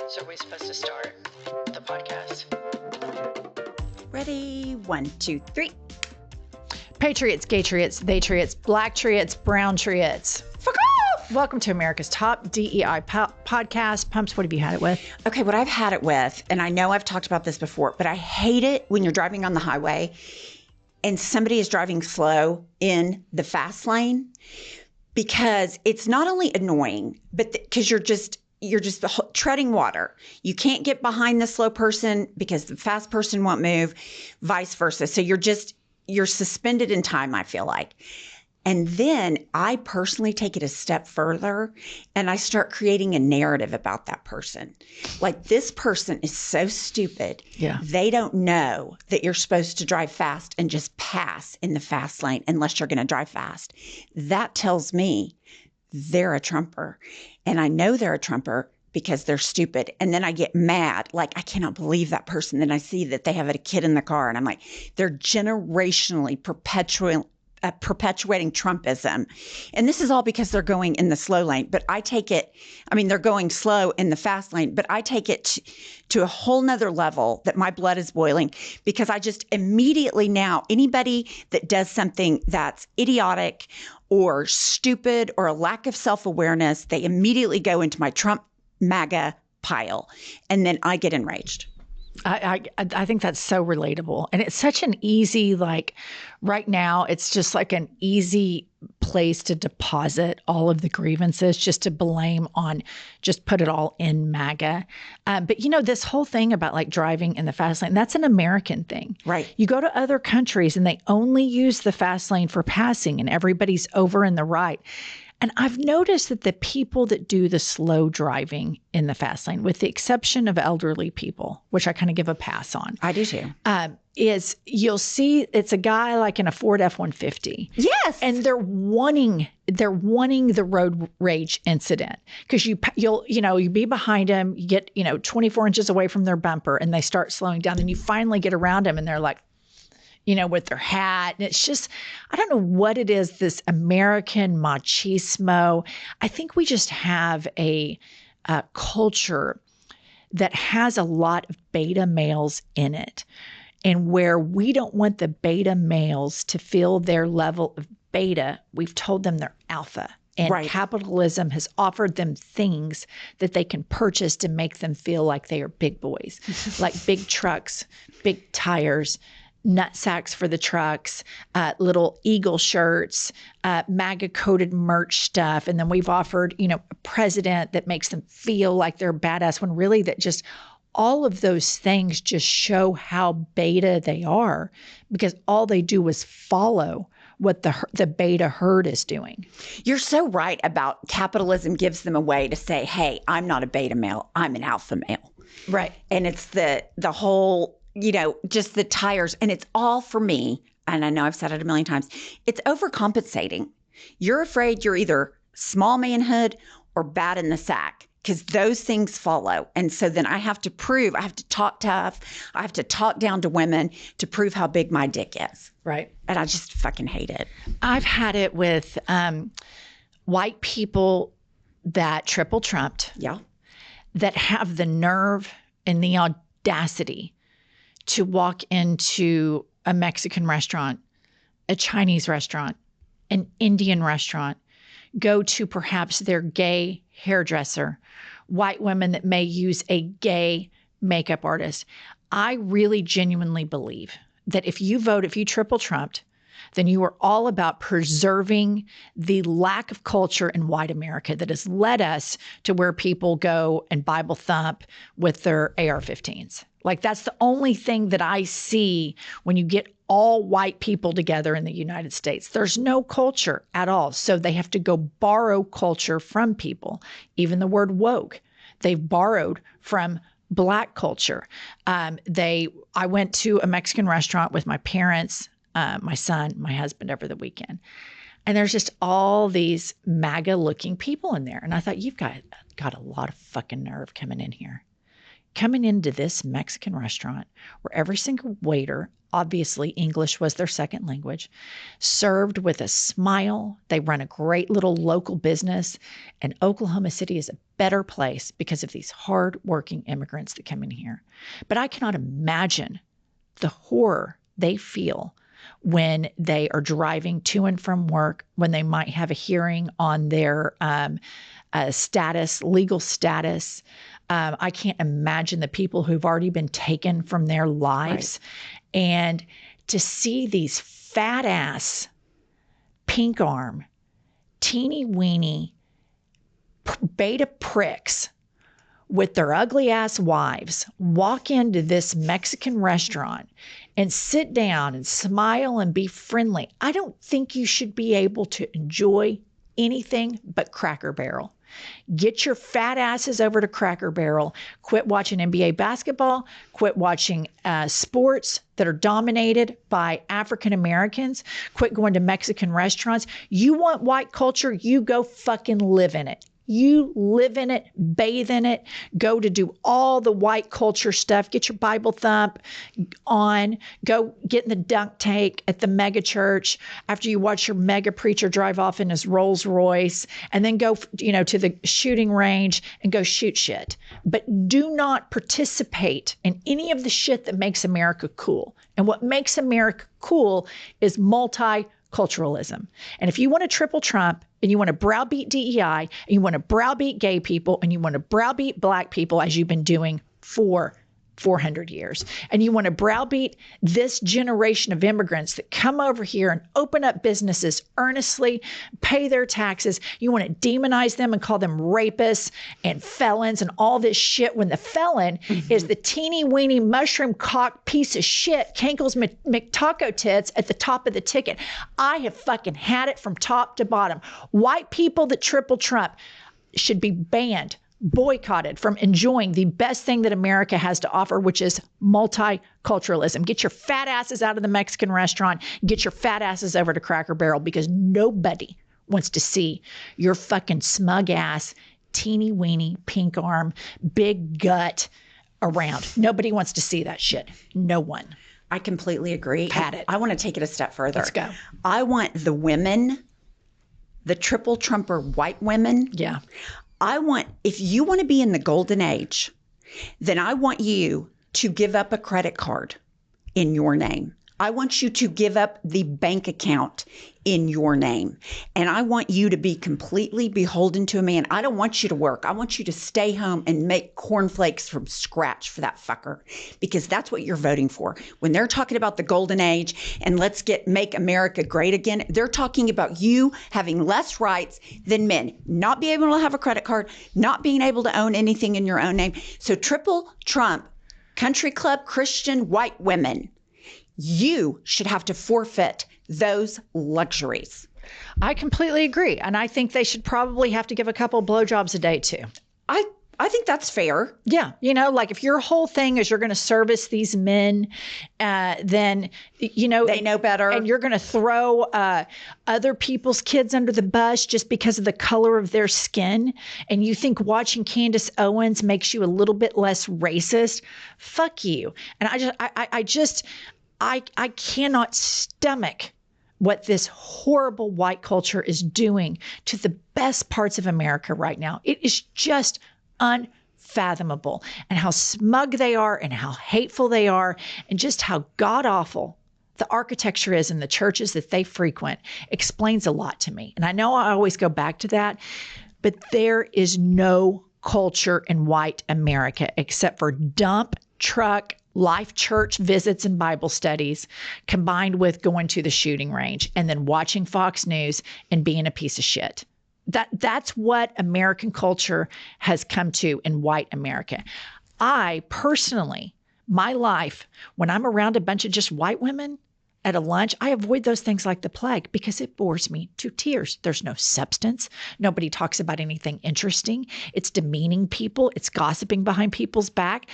So are we supposed to start the podcast? Ready? 1, 2, 3. Patriots, gay-triots, they-triots, black-triots, brown-triots. Fuck off! Welcome to America's top DEI podcast. Pumps, what have you had it with? Okay, what I've had it with, and I know I've talked about this before, but I hate it when you're driving on the highway and somebody is driving slow in the fast lane, because it's not only annoying, but because you're just treading water. You can't get behind the slow person because the fast person won't move, vice versa. So you're suspended in time, I feel like. And then I personally take it a step further and I start creating a narrative about that person. Like, this person is so stupid. Yeah. They don't know that you're supposed to drive fast and just pass in the fast lane unless you're going to drive fast. That tells me they're a Trumper. And I know they're a Trumper because they're stupid. And then I get mad. Like, I cannot believe that person. Then I see that they have a kid in the car and I'm like, they're generationally perpetuating Trumpism. And this is all because they're going in the slow lane. But I take it, they're going slow in the fast lane, but I take it to a whole nother level that my blood is boiling, because I just immediately now, anybody that does something that's idiotic or stupid or a lack of self-awareness, they immediately go into my Trump MAGA pile. And then I get enraged. I think that's so relatable. And it's such an easy, right now, it's just like an easy place to deposit all of the grievances, just to blame on, just put it all in MAGA. But this whole thing about driving in the fast lane, that's an American thing. Right. You go to other countries and they only use the fast lane for passing and everybody's over in the right. And I've noticed that the people that do the slow driving in the fast lane, with the exception of elderly people, which I kind of give a pass on. I do too. Is you'll see it's a guy like in a Ford F-150. Yes. And they're wanting the road rage incident, because you be behind them, you get, 24 inches away from their bumper and they start slowing down, and you finally get around them and they're like, with their hat. And it's just, I don't know what it is, this American machismo. I think we just have a culture that has a lot of beta males in it, and where we don't want the beta males to feel their level of beta. We've told them they're alpha. And right. Capitalism has offered them things that they can purchase to make them feel like they are big boys, like big trucks, big tires, nut sacks for the trucks, little eagle shirts, MAGA coated merch stuff. And then we've offered, a president that makes them feel like they're badass, when really that just, all of those things just show how beta they are, because all they do is follow what the beta herd is doing. You're so right about capitalism gives them a way to say, hey, I'm not a beta male, I'm an alpha male. Right. And it's the whole, just the tires, and it's all, for me, and I know I've said it a million times, it's overcompensating. You're afraid you're either small manhood or bad in the sack, because those things follow. And so then I have to talk tough, I have to talk down to women to prove how big my dick is. Right. And I just fucking hate it. I've had it with white people that triple trumped. Yeah. That have the nerve and the audacity to walk into a Mexican restaurant, a Chinese restaurant, an Indian restaurant, go to perhaps their gay hairdresser, white women that may use a gay makeup artist. I really genuinely believe that if you triple trumped, then you are all about preserving the lack of culture in white America that has led us to where people go and Bible thump with their AR-15s. That's the only thing that I see when you get all white people together in the United States. There's no culture at all. So they have to go borrow culture from people. Even the word woke, they've borrowed from Black culture. I went to a Mexican restaurant with my parents, my son, my husband over the weekend. And there's just all these MAGA looking people in there. And I thought, you've got a lot of fucking nerve coming in here. Coming into this Mexican restaurant where every single waiter obviously English was their second language, served with a smile. They run a great little local business. And Oklahoma City is a better place because of these hardworking immigrants that come in here. But I cannot imagine the horror they feel when they are driving to and from work, when they might have a hearing on their legal status. I can't imagine the people who've already been taken from their lives. Right. And to see these fat ass, pink arm, teeny weeny beta pricks with their ugly ass wives walk into this Mexican restaurant and sit down and smile and be friendly. I don't think you should be able to enjoy anything but Cracker Barrel. Get your fat asses over to Cracker Barrel. Quit watching NBA basketball. Quit watching sports that are dominated by African Americans. Quit going to Mexican restaurants. You want white culture? You go fucking live in it. You live in it, bathe in it, go to do all the white culture stuff, get your Bible thump on, go get in the dunk tank at the mega church after you watch your mega preacher drive off in his Rolls Royce, and then go, to the shooting range and go shoot shit. But do not participate in any of the shit that makes America cool. And what makes America cool is multiculturalism. And if you want to triple Trump, and you want to browbeat DEI, and you want to browbeat gay people, and you want to browbeat black people, as you've been doing for 400 years, and you want to browbeat this generation of immigrants that come over here and open up businesses earnestly, pay their taxes. You want to demonize them and call them rapists and felons and all this shit, when the felon is the teeny weeny mushroom cock piece of shit, Cankles McTaco tits at the top of the ticket. I have fucking had it from top to bottom. White people that triple Trump should be banned, boycotted from enjoying the best thing that America has to offer, which is multiculturalism. Get your fat asses out of the Mexican restaurant. Get your fat asses over to Cracker Barrel, because nobody wants to see your fucking smug ass, teeny weeny, pink arm, big gut around. Nobody wants to see that shit. No one. I completely agree. Pat it. I want to take it a step further. Let's go. I want the women, the triple Trumper white women. Yeah. If you want to be in the golden age, then I want you to give up a credit card in your name. I want you to give up the bank account in your name. And I want you to be completely beholden to a man. I don't want you to work. I want you to stay home and make cornflakes from scratch for that fucker, because that's what you're voting for. When they're talking about the golden age and make America great again, they're talking about you having less rights than men, not being able to have a credit card, not being able to own anything in your own name. So triple Trump, country club, Christian, white women, you should have to forfeit those luxuries. I completely agree. And I think they should probably have to give a couple blowjobs a day too. I think that's fair. Yeah. Like if your whole thing is you're going to service these men, then, they know better. And you're going to throw other people's kids under the bus just because of the color of their skin. And you think watching Candace Owens makes you a little bit less racist. Fuck you. And I cannot stomach what this horrible white culture is doing to the best parts of America right now. It is just unfathomable. And how smug they are, and how hateful they are, and just how god-awful the architecture is in the churches that they frequent explains a lot to me. And I know I always go back to that, but there is no culture in white America except for dump truck Life Church visits and Bible studies, combined with going to the shooting range and then watching Fox News and being a piece of shit. That's what American culture has come to in white America. I personally, my life, when I'm around a bunch of just white women at a lunch, I avoid those things like the plague because it bores me to tears. There's no substance. Nobody talks about anything interesting. It's demeaning people. It's gossiping behind people's back.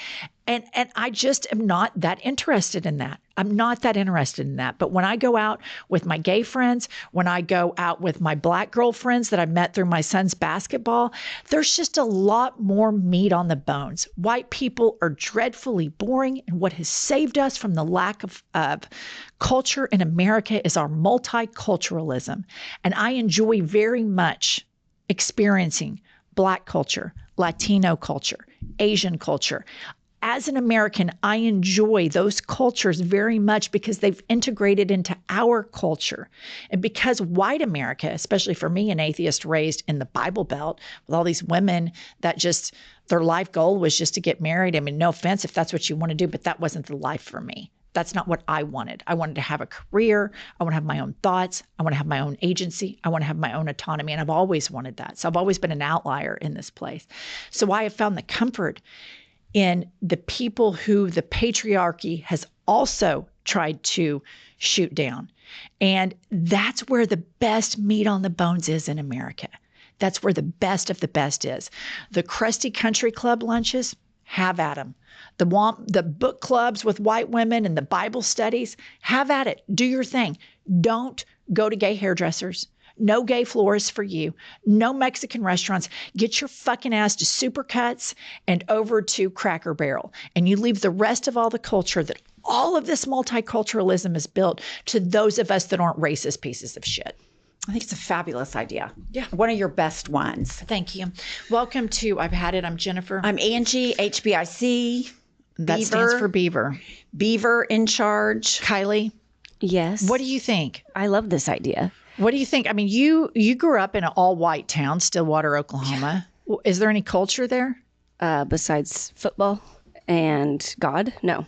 And I just am not that interested in that. I'm not that interested in that. But when I go out with my gay friends, when I go out with my black girlfriends that I met through my son's basketball, there's just a lot more meat on the bones. White people are dreadfully boring. And what has saved us from the lack of culture in America is our multiculturalism. And I enjoy very much experiencing Black culture, Latino culture, Asian culture. As an American, I enjoy those cultures very much because they've integrated into our culture. And because white America, especially for me, an atheist raised in the Bible Belt with all these women that just, their life goal was just to get married. I mean, no offense if that's what you want to do, but that wasn't the life for me. That's not what I wanted. I wanted to have a career. I want to have my own thoughts. I want to have my own agency. I want to have my own autonomy. And I've always wanted that. So I've always been an outlier in this place. So I have found the comfort in the people who the patriarchy has also tried to shoot down. And that's where the best meat on the bones is in America. That's where the best of the best is. The crusty country club lunches, have at them. The book clubs with white women and the Bible studies, have at it. Do your thing. Don't go to gay hairdressers. No gay florists for you. No Mexican restaurants. Get your fucking ass to Supercuts and over to Cracker Barrel. And you leave the rest of all the culture that all of this multiculturalism is built to those of us that aren't racist pieces of shit. I think it's a fabulous idea. Yeah. One of your best ones. Thank you. Welcome to I've Had It. I'm Jennifer. I'm Angie, HBIC. That Beaver. stands for Beaver. Beaver in charge. Kylie, Yes. what do you think? I love this idea. What do you think? I mean, you grew up in an all-white town, Stillwater, Oklahoma. Is there any culture there? Besides football and God? No.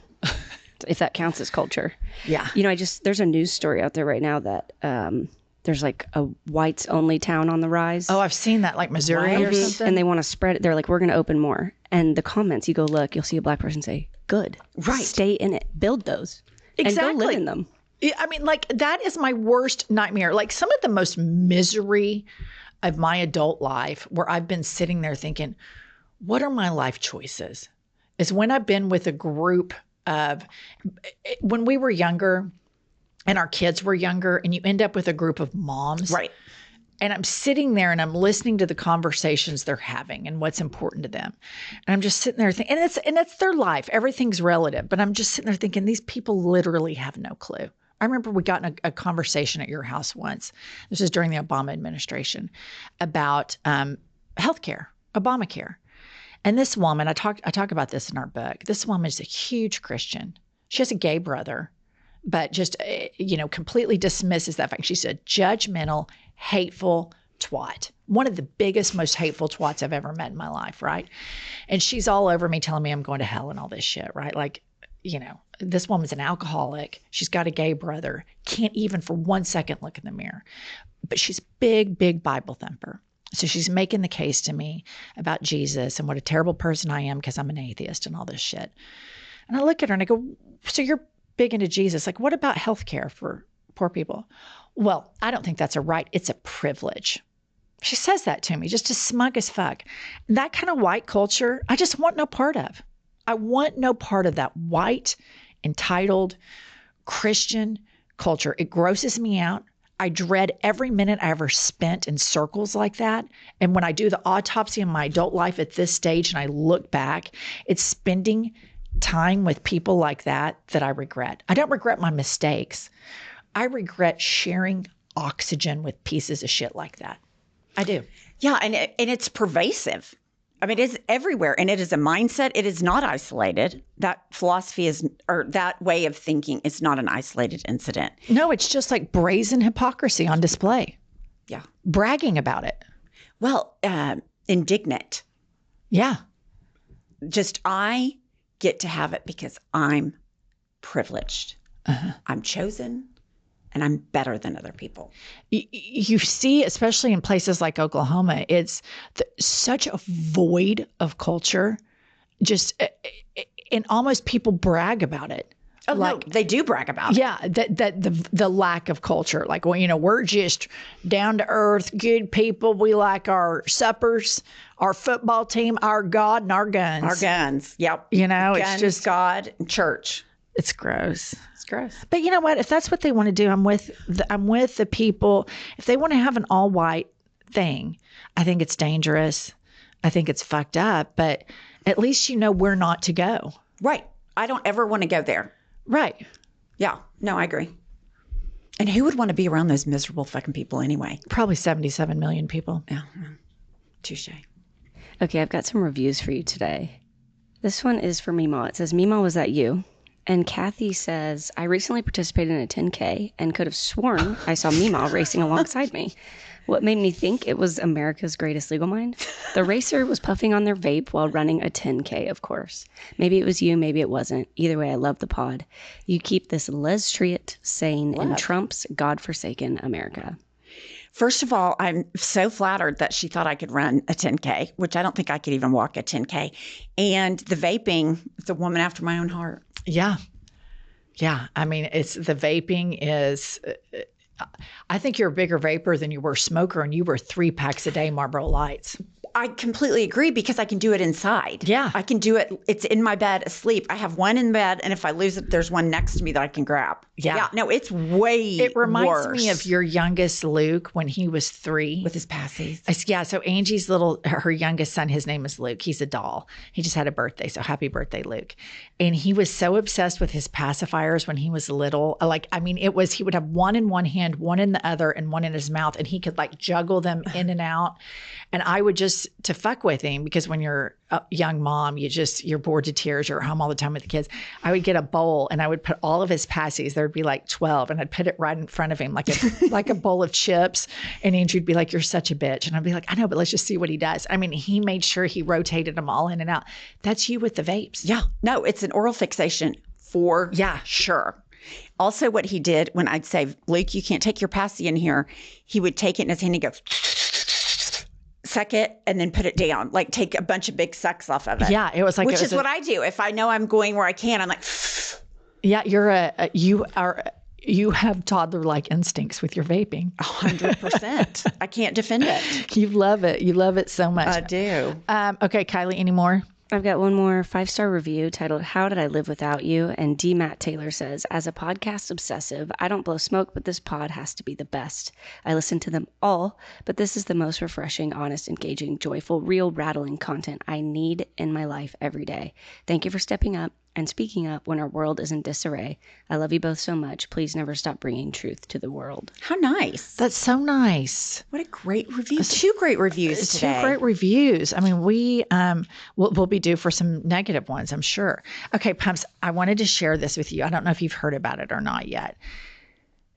If that counts as culture. Yeah. You know, there's a news story out there right now that there's like a whites only town on the rise. Oh, I've seen that, like Missouri or something. And they want to spread it. They're like, we're going to open more. And the comments, you go look, you'll see a black person say, good. Right. Stay in it. Build those. Exactly. And go live in them. I mean, like, that is my worst nightmare. Like, some of the most misery of my adult life where I've been sitting there thinking, what are my life choices? Is when I've been with a group of, when we were younger and our kids were younger, and you end up with a group of moms. Right. And I'm sitting there and I'm listening to the conversations they're having and what's important to them. And I'm just sitting there thinking, and it's their life. Everything's relative. But I'm just sitting there thinking, these people literally have no clue. I remember we got in a conversation at your house once. This was during the Obama administration about healthcare, Obamacare. And this woman, I talk about this in our book. This woman is a huge Christian. She has a gay brother, but just, completely dismisses that fact. She's a judgmental, hateful twat. One of the biggest, most hateful twats I've ever met in my life, right? And she's all over me telling me I'm going to hell and all this shit, right? Like, this woman's an alcoholic. She's got a gay brother. Can't even for 1 second look in the mirror. But she's big, big Bible thumper. So she's making the case to me about Jesus and what a terrible person I am because I'm an atheist and all this shit. And I look at her and I go, so you're big into Jesus. Like, what about healthcare for poor people? Well, I don't think that's a right. It's a privilege. She says that to me, just as smug as fuck. And that kind of white culture, I just want no part of. I want no part of that white, entitled, Christian culture. It grosses me out. I dread every minute I ever spent in circles like that. And when I do the autopsy of my adult life at this stage and I look back, it's spending time with people like that I regret. I don't regret my mistakes. I regret sharing oxygen with pieces of shit like that. I do. Yeah, and it's pervasive. I mean, it's everywhere, and it is a mindset. It is not isolated. That philosophy or that way of thinking is not an isolated incident. No, it's just like brazen hypocrisy on display. Yeah. Bragging about it. Well, indignant. Yeah. Just, I get to have it because I'm privileged. I'm chosen. And I'm better than other people. You see, especially in places like Oklahoma, it's such a void of culture. And almost people brag about it. Oh, no, they do brag about it. Yeah, that the lack of culture. Like, well, we're just down to earth, good people. We like our suppers, our football team, our God, and our guns. Our guns. Yep. It's Guns, just God, and church. It's gross. It's gross. But you know what? If that's what they want to do, I'm with the people. If they want to have an all white thing, I think it's dangerous. I think it's fucked up. But at least we're not to go. Right. I don't ever want to go there. Right. Yeah. No, I agree. And who would want to be around those miserable fucking people anyway? Probably 77 million people. Yeah. Touche. Okay, I've got some reviews for you today. This one is for Meemaw. It says, Meemaw, was that you? And Kathy says, I recently participated in a 10K and could have sworn I saw Meemaw racing alongside me. What made me think it was America's greatest legal mind? The racer was puffing on their vape while running a 10K, of course. Maybe it was you, maybe it wasn't. Either way, I love the pod. You keep this Les Triet sane in Trump's godforsaken America. First of all, I'm so flattered that she thought I could run a 10K, which I don't think I could even walk a 10K. And the vaping, it's a woman after my own heart. Yeah. Yeah. I mean, the vaping is... I think you're a bigger vapor than you were a smoker, and you were 3 packs a day Marlboro Lights. I completely agree because I can do it inside. Yeah. I can do it. It's in my bed asleep. I have one in bed, and if I lose it, there's one next to me that I can grab. Yeah. No, it's way It reminds worse. me of your youngest Luke when he was 3. With his passies. Yeah. So Angie's her youngest son, his name is Luke. He's a doll. He just had a birthday. So happy birthday, Luke. And he was so obsessed with his pacifiers when he was little. He would have one in one hand, one in the other, and one in his mouth. And he could juggle them in and out. And I would just, to fuck with him, because when you're a young mom, you're bored to tears. You're at home all the time with the kids. I would get a bowl and I would put all of his passies. There would be 12, and I'd put it right in front of him like a bowl of chips. And Andrew'd be like, "You're such a bitch." And I'd be like, "I know, but let's just see what he does." I mean, he made sure he rotated them all in and out. That's you with the vapes. Yeah. No, it's an oral fixation for sure. Also, what he did when I'd say, "Luke, you can't take your passy in here," he would take it in his hand and go, suck it, and then put it down. Take a bunch of big sucks off of it. Yeah, it was which is what I do. If I know I'm going where I can, I'm like, yeah, you have toddler-like instincts with your vaping. 100%. I can't defend it. You love it. You love it so much. I do. Okay, Kylie, any more? I've got one more 5-star review titled, How Did I Live Without You? And D. Matt Taylor says, as a podcast obsessive, I don't blow smoke, but this pod has to be the best. I listen to them all, but this is the most refreshing, honest, engaging, joyful, real, rattling content I need in my life every day. Thank you for stepping up and speaking up when our world is in disarray. I love you both so much. Please never stop bringing truth to the world. How nice. That's so nice. What a great review. 2 great reviews today. 2 great reviews. I mean, we'll be due for some negative ones, I'm sure. Okay, Pumps, I wanted to share this with you. I don't know if you've heard about it or not yet.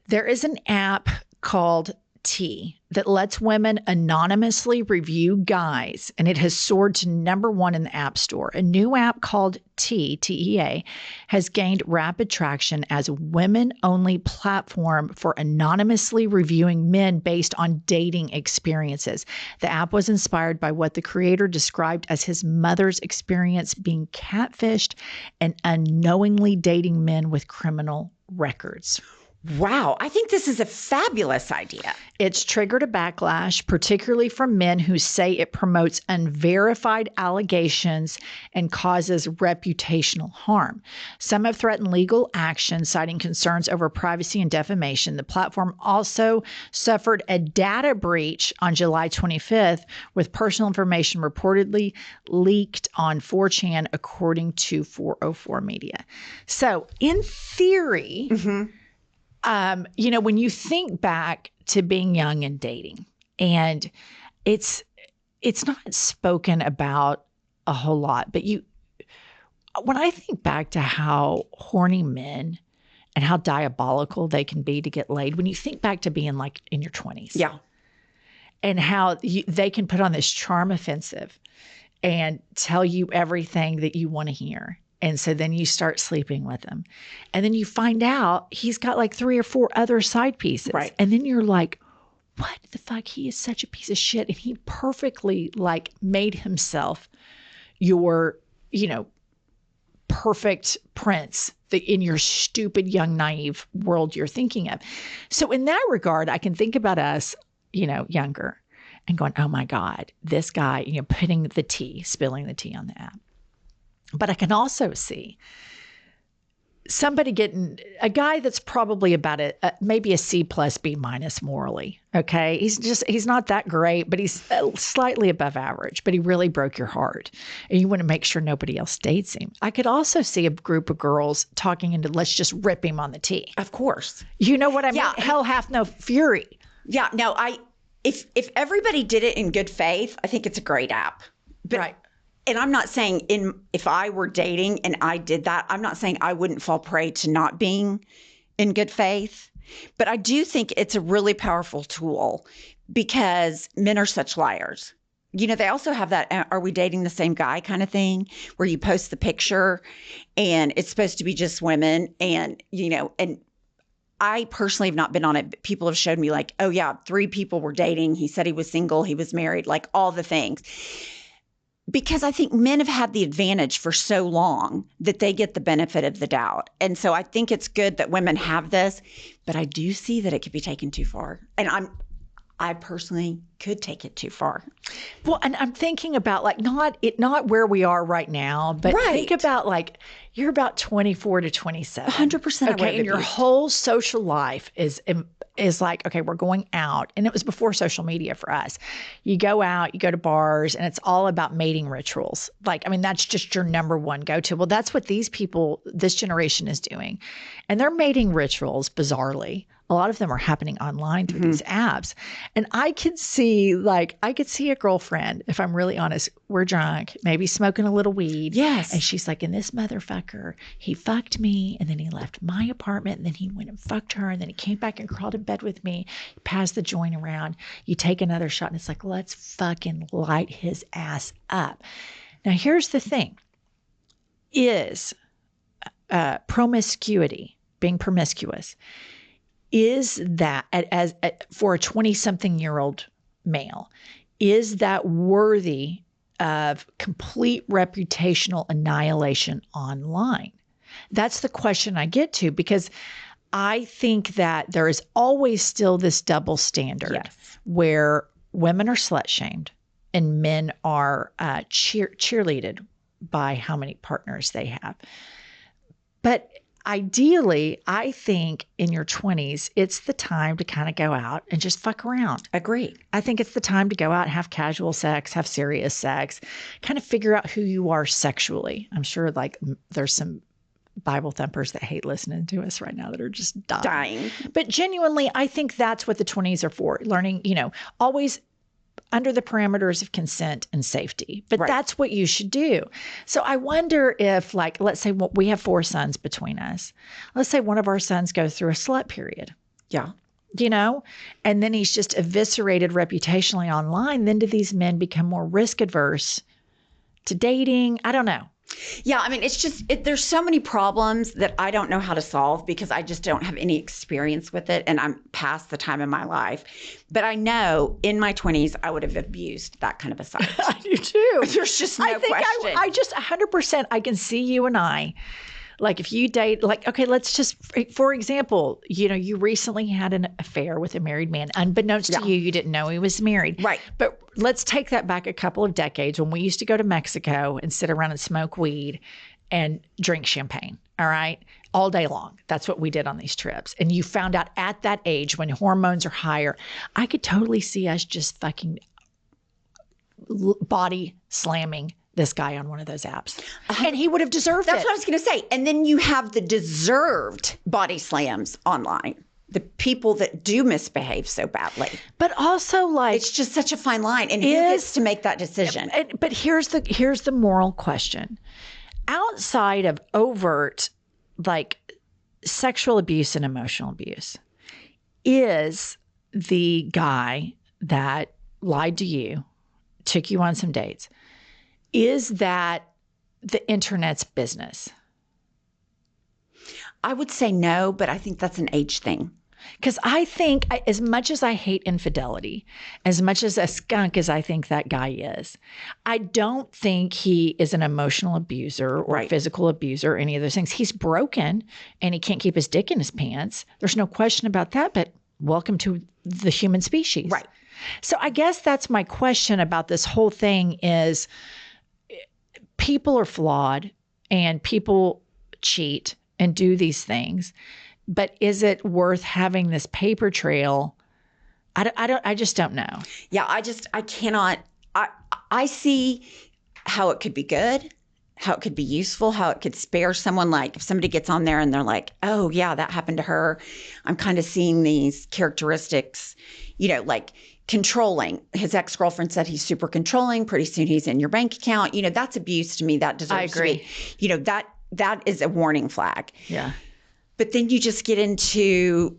There is an app called T that lets women anonymously review guys, and it has soared to #1 in the App Store. A new app called TEA, has gained rapid traction as a women-only platform for anonymously reviewing men based on dating experiences. The app was inspired by what the creator described as his mother's experience being catfished and unknowingly dating men with criminal records. Wow, I think this is a fabulous idea. It's triggered a backlash, particularly from men who say it promotes unverified allegations and causes reputational harm. Some have threatened legal action, citing concerns over privacy and defamation. The platform also suffered a data breach on July 25th, with personal information reportedly leaked on 4chan, according to 404 Media. So, in theory, when you think back to being young and dating, and it's not spoken about a whole lot, but when I think back to how horny men and how diabolical they can be to get laid, when you think back to being in your 20s, and how they can put on this charm offensive and tell you everything that you want to hear. And so then you start sleeping with him. And then you find out he's got 3 or 4 other side pieces. Right. And then you're like, what the fuck? He is such a piece of shit. And he perfectly made himself your, perfect prince in your stupid, young, naive world you're thinking of. So in that regard, I can think about us, younger and going, oh my God, this guy, spilling the tea on the app. But I can also see somebody getting a guy that's probably about maybe a C plus B minus morally. Okay. He's not that great, but he's slightly above average, but he really broke your heart and you want to make sure nobody else dates him. I could also see a group of girls talking into, let's just rip him on the tee. Of course. You know what I mean? Yeah. Hell hath no fury. Yeah. No, if everybody did it in good faith, I think it's a great app. But, right. And I'm not saying if I were dating and I did that, I'm not saying I wouldn't fall prey to not being in good faith. But I do think it's a really powerful tool because men are such liars. They also have that, are we dating the same guy kind of thing where you post the picture and it's supposed to be just women and I personally have not been on it, but people have showed me like, oh yeah, 3 people were dating. He said he was single. He was married, like all the things. Because I think men have had the advantage for so long that they get the benefit of the doubt. And so I think it's good that women have this, but I do see that it could be taken too far. And I personally could take it too far. Well, and I'm thinking about like not where we are right now, but think about like you're about 24 to 27. 100%. Okay, and your whole social life is like, okay, we're going out. And it was before social media for us. You go out, you go to bars, and it's all about mating rituals. Like, I mean, that's just your number one go-to. Well, that's what this generation is doing. And their mating rituals, bizarrely, a lot of them are happening online through these apps. And I could see a girlfriend, if I'm really honest, we're drunk, maybe smoking a little weed. Yes. And she's like, and this motherfucker, he fucked me and then he left my apartment and then he went and fucked her and then he came back and crawled in bed with me, passed the joint around, you take another shot and it's like, let's fucking light his ass up. Now, here's the thing, is promiscuity, being promiscuous, is that for a 20-something-year-old male, is that worthy of complete reputational annihilation online? That's the question I get to, because I think that there is always still this double standard where women are slut-shamed and men are cheerleaded by how many partners they have. But ideally, I think in your 20s, it's the time to kind of go out and just fuck around. Agree. I think it's the time to go out and have casual sex, have serious sex, kind of figure out who you are sexually. I'm sure like there's some Bible thumpers that hate listening to us right now that are just dying. But genuinely, I think that's what the 20s are for. Learning, always under the parameters of consent and safety. But that's what you should do. So I wonder if, like, let's say we have 4 sons between us. Let's say one of our sons goes through a slut period. Yeah. And then he's just eviscerated reputationally online. Then do these men become more risk adverse to dating? I don't know. Yeah, I mean, it's just, there's so many problems that I don't know how to solve because I just don't have any experience with it. And I'm past the time in my life. But I know in my 20s, I would have abused that kind of a site. I do too. There's just no question. I just 100%, I can see you and I. Like if you date, like, okay, let's just, for example, you recently had an affair with a married man. Unbeknownst to you, you didn't know he was married. Right. But let's take that back a couple of decades when we used to go to Mexico and sit around and smoke weed and drink champagne. All right. All day long. That's what we did on these trips. And you found out at that age when hormones are higher, I could totally see us just fucking body slamming this guy on one of those apps. And he would have deserved it. That's what I was going to say. And then you have the deserved body slams online. The people that do misbehave so badly. But also like... It's just such a fine line. And who gets to make that decision? But here's the moral question. Outside of overt like sexual abuse and emotional abuse, is the guy that lied to you, took you on some dates, is that the internet's business? I would say no, but I think that's an age thing. Because I think, as much as I hate infidelity, as much as a skunk as I think that guy is, I don't think he is an emotional abuser or Right. physical abuser or any of those things. He's broken and he can't keep his dick in his pants. There's no question about that, but welcome to the human species. Right. So I guess that's my question about this whole thing is people are flawed and people cheat and do these things. But is it worth having this paper trail? I just don't know. Yeah, I cannot. I see how it could be good, how it could be useful, how it could spare someone. Like if somebody gets on there and they're like, oh, yeah, that happened to her. I'm kind of seeing these characteristics, like controlling. His ex-girlfriend said he's super controlling. Pretty soon he's in your bank account. That's abuse to me. That deserves I agree. to be, that is a warning flag. Yeah. But then you just get into,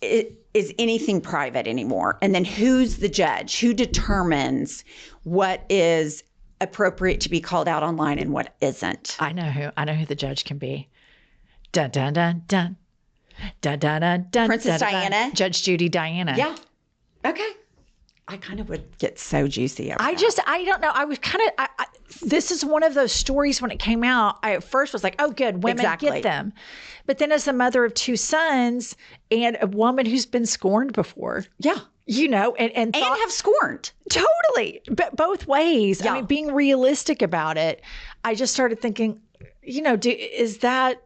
is anything private anymore? And then who's the judge? Who determines what is appropriate to be called out online and what isn't? I know who the judge can be. Dun dun dun dun. Dun dun dun dun. Princess dun, dun, Diana? dun. Judge Judy Diana. Yeah. Okay. I kind of would get so juicy over that. I don't know. I was kind of, this is one of those stories when it came out. I at first was like, oh, good, women Exactly. get them. But then as a mother of 2 sons and a woman who's been scorned before, Yeah. and Have scorned. totally, but both ways. Yeah. I mean, being realistic about it, I just started thinking, is that,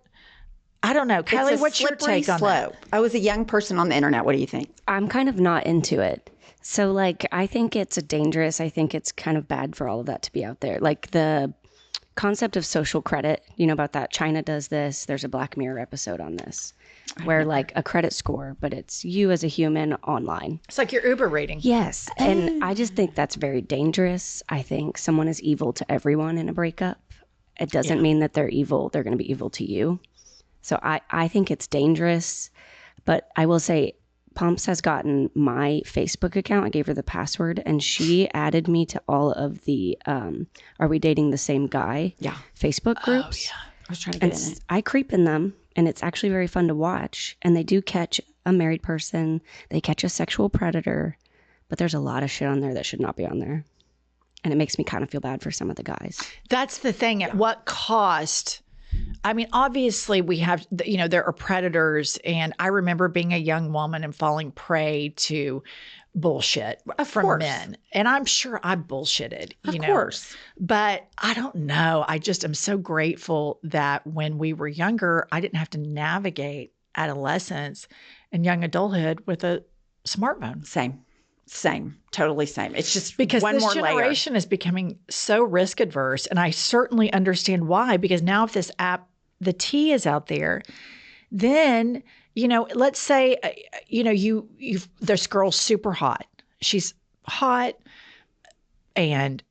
I don't know. Kylie, It's a what's your slippery take on slope. that? I was a young person on the internet. What do you think? I'm kind of not into it. So, I think it's dangerous. I think it's kind of bad for all of that to be out there. Like the concept of social credit, about that. China does this. There's a Black Mirror episode on this where a credit score, but it's you as a human online. It's like your Uber rating. Yes. And I just think that's very dangerous. I think someone is evil to everyone in a breakup. It doesn't mean that they're evil. They're going to be evil to you. So I think it's dangerous. But I will say, Pumps has gotten my Facebook account. I gave her the password and she added me to all of the Are We Dating the Same Guy? Yeah. Facebook groups. I was trying to get in it. I creep in them and it's actually very fun to watch. And they do catch a married person. They catch a sexual predator. But there's a lot of shit on there that should not be on there. And it makes me kind of feel bad for some of the guys. That's the thing. At what cost? I mean, obviously we have, there are predators, and I remember being a young woman and falling prey to bullshit from course. men. And I'm sure I bullshitted, Of course. But I don't know. I just am so grateful that when we were younger, I didn't have to navigate adolescence and young adulthood with a smartphone. Same. Totally same. It's just Because one this more layer. generation is becoming so risk adverse. And I certainly understand why, because now if this app, the T is out there, then, let's say, this girl's super hot. She's hot and,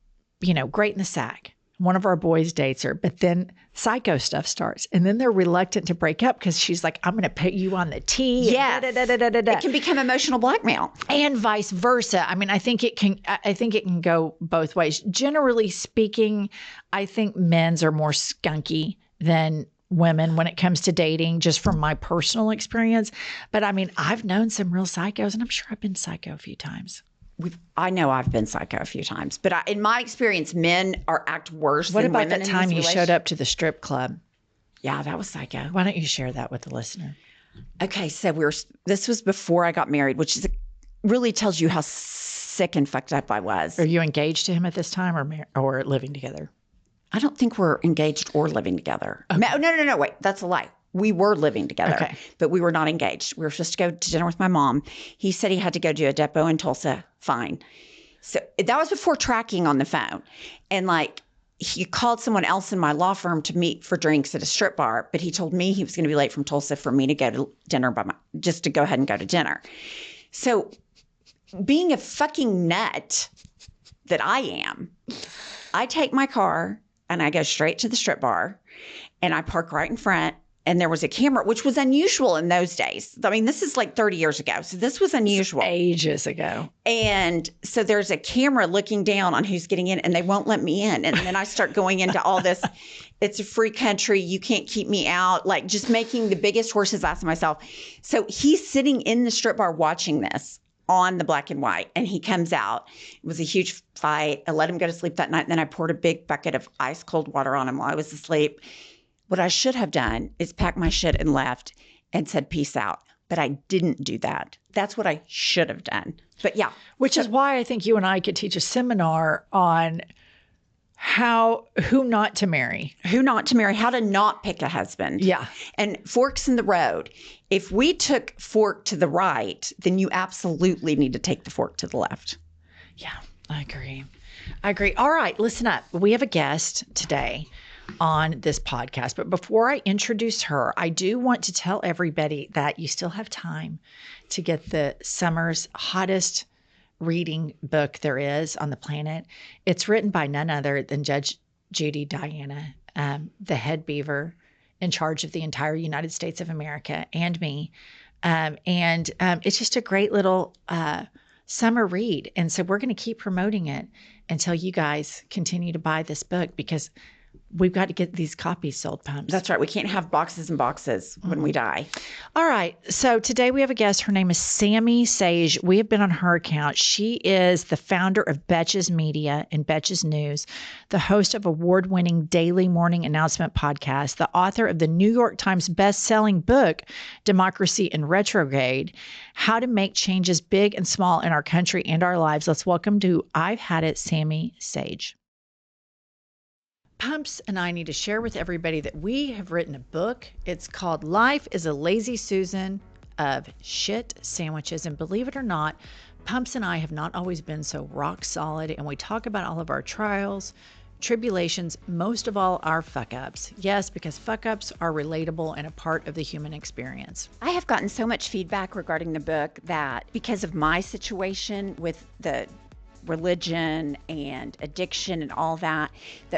great in the sack. One of our boys dates her, but then psycho stuff starts. And then they're reluctant to break up because she's like, I'm going to put you on the T. Yes. It can become emotional blackmail. And vice versa. I mean, I think it can go both ways. Generally speaking, I think men's are more skunky than women when it comes to dating, just from my personal experience. But I mean, I've known some real psychos, and I'm sure I've been psycho a few times. I know I've been psycho a few times, but in my experience, men act worse What than about women that in time these you showed up to the strip club? Yeah, that was psycho. Why don't you share that with the listener? Okay, so this was before I got married, which really tells you how sick and fucked up I was. Are you engaged to him at this time or living together? I don't think we're engaged or living together. Okay. No, wait, that's a lie. We were living together, Okay. but we were not engaged. We were supposed to go to dinner with my mom. He said he had to go do a depot in Tulsa. Fine. So that was before tracking on the phone. And he called someone else in my law firm to meet for drinks at a strip bar, but he told me he was going to be late from Tulsa for me to go to dinner just to go ahead and go to dinner. So being a fucking nut that I am, I take my car and I go straight to the strip bar and I park right in front and there was a camera, which was unusual in those days. I mean, this is like 30 years ago. So this was unusual. Ages ago. And so there's a camera looking down on who's getting in, and they won't let me in. And then I start going into all this, it's a free country, you can't keep me out, like just making the biggest horse's ass of myself. So he's sitting in the strip bar watching this on the black and white, and he comes out. It was a huge fight. I let him go to sleep that night, and then I poured a big bucket of ice cold water on him while I was asleep. What I should have done is pack my shit and left and said, peace out. But I didn't do that. That's what I should have done. But yeah. Which is why I think you and I could teach a seminar on who not to marry. Who not to marry, how to not pick a husband. Yeah. And forks in the road. If we took fork to the right, then you absolutely need to take the fork to the left. Yeah, I agree. All right, listen up. We have a guest today on this podcast. But before I introduce her, I do want to tell everybody that you still have time to get the summer's hottest reading book there is on the planet. It's written by none other than Judge Judy Diana, the head beaver in charge of the entire United States of America, and me. And it's just a great little summer read. And so we're going to keep promoting it until you guys continue to buy this book, because we've got to get these copies sold, Pumps. That's right. We can't have boxes and boxes when we die. All right. So today we have a guest. Her name is Sami Sage. We have been on her account. She is the founder of Betches Media and Betches News, the host of award-winning daily morning announcement podcast, the author of the New York Times best-selling book, Democracy in Retrograde, How to Make Changes Big and Small in Our Country and Our Lives. Let's welcome to I've Had It, Sami Sage. Pumps and I need to share with everybody that we have written a book. It's called Life is a Lazy Susan of Shit Sandwiches. And believe it or not, Pumps and I have not always been so rock solid. And we talk about all of our trials, tribulations, most of all our fuck ups. Yes, because fuck ups are relatable and a part of the human experience. I have gotten so much feedback regarding the book that because of my situation with the religion and addiction and all that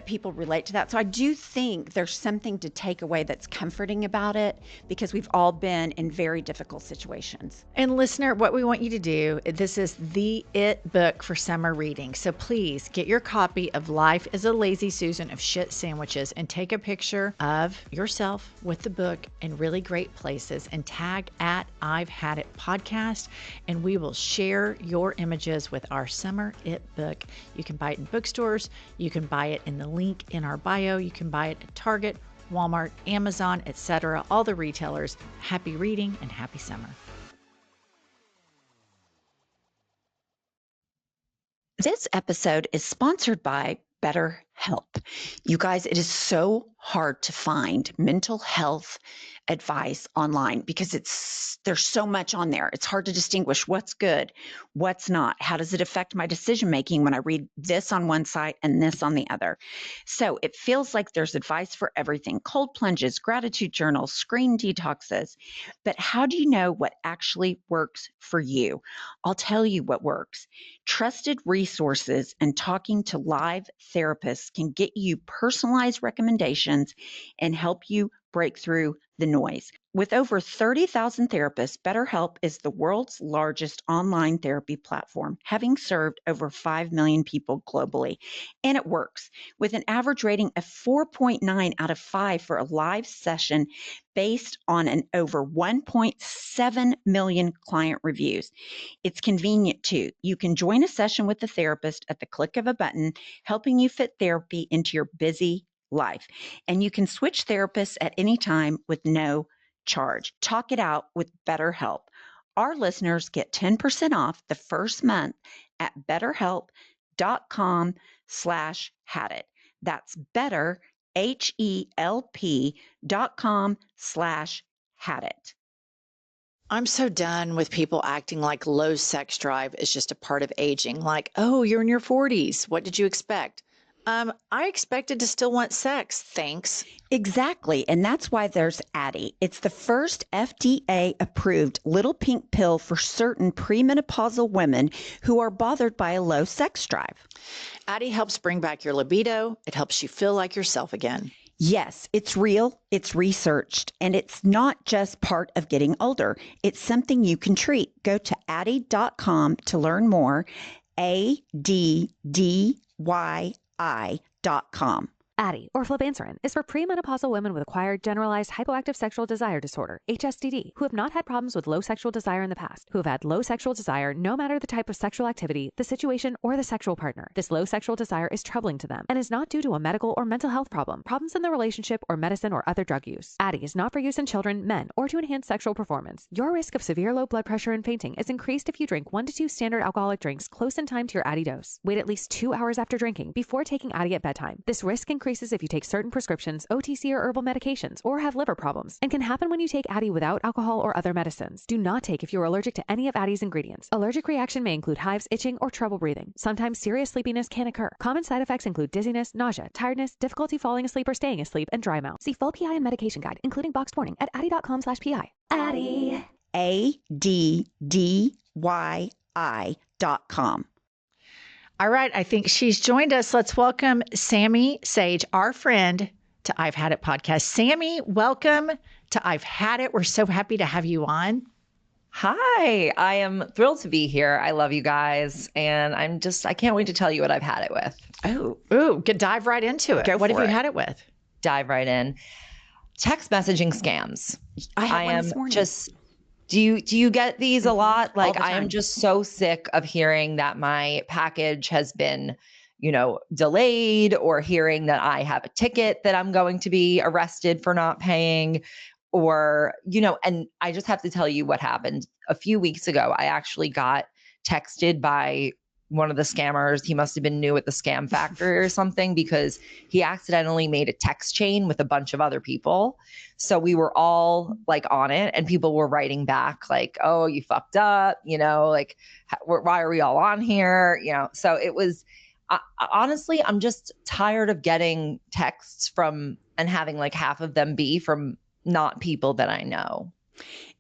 people relate to that. So I do think there's something to take away that's comforting about it, because we've all been in very difficult situations. And listener, what we want you to do, this is the it book for summer reading. So please get your copy of Life is a Lazy Susan of Shit Sandwiches and take a picture of yourself with the book in really great places and tag at I've Had It podcast, and we will share your images with our summer it book. You can buy it in bookstores. You can buy it in the link in our bio. You can buy it at Target, Walmart, Amazon, etc. All the retailers. Happy reading and happy summer. This episode is sponsored by BetterHelp. You guys, it is so hard to find mental health advice online because there's so much on there. It's hard to distinguish what's good, what's not. How does it affect my decision making when I read this on one site and this on the other? So it feels like there's advice for everything: cold plunges, gratitude journals, screen detoxes. But how do you know what actually works for you? I'll tell you what works. Trusted resources and talking to live therapists can get you personalized recommendations and help you break through the noise. With over 30,000 therapists, BetterHelp is the world's largest online therapy platform, having served over 5 million people globally. And it works, with an average rating of 4.9 out of 5 for a live session based on an over 1.7 million client reviews. It's convenient too. You can join a session with the therapist at the click of a button, helping you fit therapy into your busy life. And you can switch therapists at any time with no charge. Talk it out with BetterHelp. Our listeners get 10% off the first month at betterhelp.com/hadit. That's better, HELP.com/hadit. I'm so done with people acting like low sex drive is just a part of aging. Like, oh, you're in your 40s. What did you expect? I expected to still want sex. Thanks. Exactly. And that's why there's Addie. It's the first FDA-approved little pink pill for certain premenopausal women who are bothered by a low sex drive. Addie helps bring back your libido. It helps you feel like yourself again. Yes, it's real, it's researched, and it's not just part of getting older. It's something you can treat. Go to addy.com to learn more. ADDYI.com. Addyi, or flibanserin, is for premenopausal women with acquired generalized hypoactive sexual desire disorder, HSDD, who have not had problems with low sexual desire in the past, who have had low sexual desire no matter the type of sexual activity, the situation, or the sexual partner. This low sexual desire is troubling to them and is not due to a medical or mental health problem, problems in the relationship, or medicine or other drug use. Addyi is not for use in children, men, or to enhance sexual performance. Your risk of severe low blood pressure and fainting is increased if you drink 1 to 2 standard alcoholic drinks close in time to your Addyi dose. Wait at least 2 hours after drinking before taking Addyi at bedtime. This risk increases if you take certain prescriptions, OTC or herbal medications, or have liver problems, and can happen when you take Addyi without alcohol or other medicines. Do not take if you are allergic to any of Addyi's ingredients. Allergic reaction may include hives, itching, or trouble breathing. Sometimes serious sleepiness can occur. Common side effects include dizziness, nausea, tiredness, difficulty falling asleep or staying asleep, and dry mouth. See full PI and medication guide, including boxed warning, at addy.com/PI. Addyi. ADDYI.com. All right. I think she's joined us. Let's welcome Sami Sage, our friend, to I've Had It podcast. Sami, welcome to I've Had It. We're so happy to have you on. Hi, I am thrilled to be here. I love you guys. And I can't wait to tell you what I've had it with. Ooh, could dive right into it. What have you had it with? Dive right in. Text messaging scams. I had one this morning. Do you get these a lot? Like, the I am time. just so sick of hearing that my package has been, delayed, or hearing that I have a ticket that I'm going to be arrested for not paying, or, and I just have to tell you what happened. A few weeks ago, I actually got texted by one of the scammers. He must have been new at the scam factory or something, because he accidentally made a text chain with a bunch of other people. So we were all like on it, and people were writing back like, "Oh, you fucked up," like, "Why are we all on here?" So it was, honestly, I'm just tired of getting texts from, and having like half of them be from not people that I know.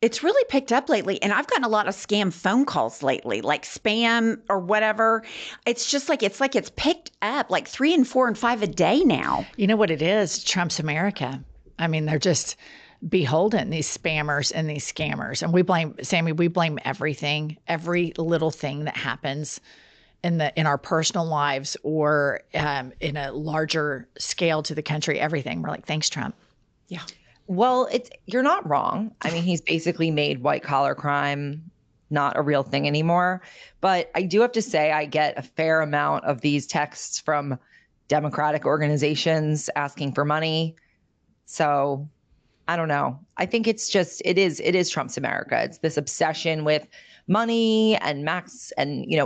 It's really picked up lately, and I've gotten a lot of scam phone calls lately, like spam or whatever. It's just like it's picked up like 3 and 4 and 5 a day now. You know what it is? Trump's America. I mean, they're just beholden, these spammers and these scammers. And we blame everything, every little thing that happens in our personal lives, or in a larger scale to the country, everything. We're like, thanks, Trump. Yeah. Well, you're not wrong. I mean, he's basically made white collar crime not a real thing anymore. But I do have to say, I get a fair amount of these texts from Democratic organizations asking for money. So I don't know. I think it is Trump's America. It's this obsession with money and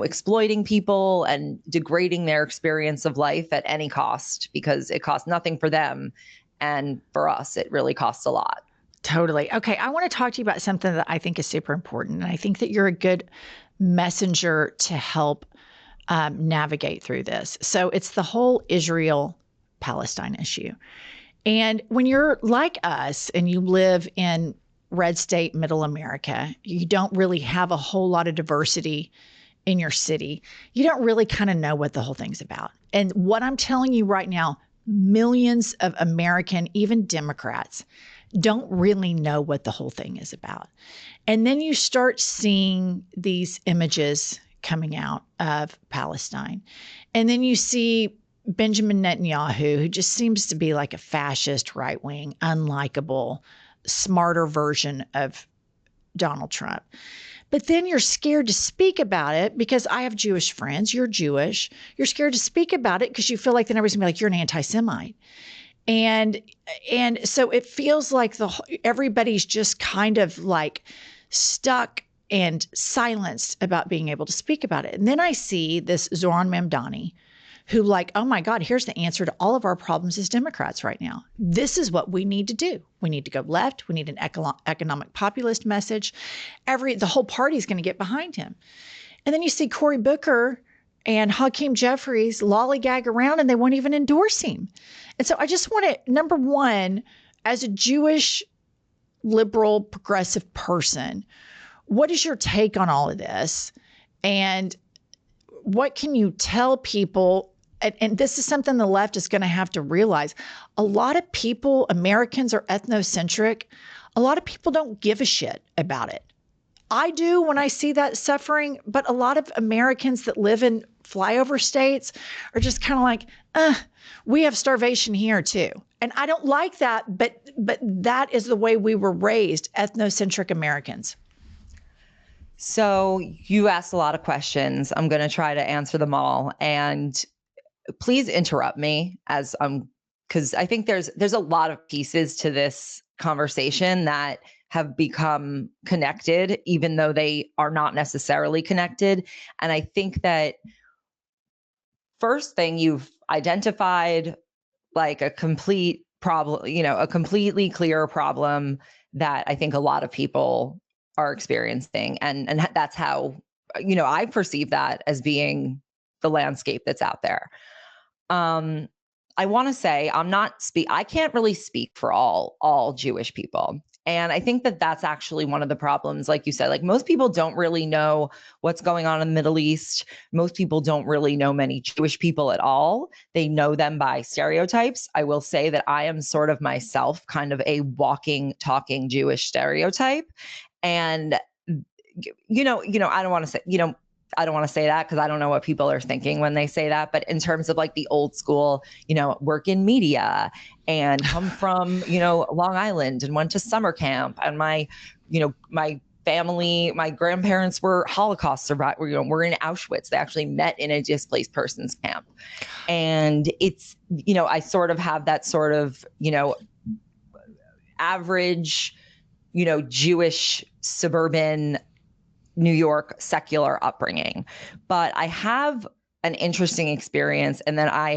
exploiting people and degrading their experience of life at any cost, because it costs nothing for them. And for us, it really costs a lot. Totally. Okay. I want to talk to you about something that I think is super important. And I think that you're a good messenger to help navigate through this. So it's the whole Israel-Palestine issue. And when you're like us and you live in red state, middle America, you don't really have a whole lot of diversity in your city. You don't really kind of know what the whole thing's about. And what I'm telling you right now, millions of American, even Democrats, don't really know what the whole thing is about. And then you start seeing these images coming out of Palestine. And then you see Benjamin Netanyahu, who just seems to be like a fascist, right-wing, unlikable, smarter version of Donald Trump. But then you're scared to speak about it because I have Jewish friends. You're Jewish. You're scared to speak about it because you feel like then everybody's going to be like, you're an anti-Semite. And so it feels like everybody's just kind of like stuck and silenced about being able to speak about it. And then I see this Zoran Mamdani, who like, oh my God, here's the answer to all of our problems as Democrats right now. This is what we need to do. We need to go left. We need an economic populist message. The whole party is going to get behind him. And then you see Cory Booker and Hakeem Jeffries lollygag around, and they won't even endorse him. And so I just want to, number one, as a Jewish, liberal, progressive person, what is your take on all of this? And what can you tell people and this is something the left is going to have to realize. A lot of people, Americans are ethnocentric. A lot of people don't give a shit about it. I do when I see that suffering, but a lot of Americans that live in flyover states are just kind of like, we have starvation here too. And I don't like that, but that is the way we were raised, ethnocentric Americans. So you asked a lot of questions. I'm going to try to answer them all. And please interrupt me because I think there's a lot of pieces to this conversation that have become connected, even though they are not necessarily connected. And I think that first thing, you've identified like a complete problem, a completely clear problem that I think a lot of people are experiencing. And that's how, I perceive that as being the landscape that's out there. I want to say I can't really speak for all Jewish people. And I think that that's actually one of the problems. Like you said, like most people don't really know what's going on in the Middle East. Most people don't really know many Jewish people at all. They know them by stereotypes. I will say that I am sort of myself kind of a walking, talking Jewish stereotype. And, I don't want to say, I don't want to say that because I don't know what people are thinking when they say that. But in terms of like the old school, work in media and come from, Long Island and went to summer camp. And my family, my grandparents were Holocaust survivors, were in Auschwitz. They actually met in a displaced persons camp. And it's, I sort of have that sort of, average, Jewish suburban New York secular upbringing. But I have an interesting experience. And then I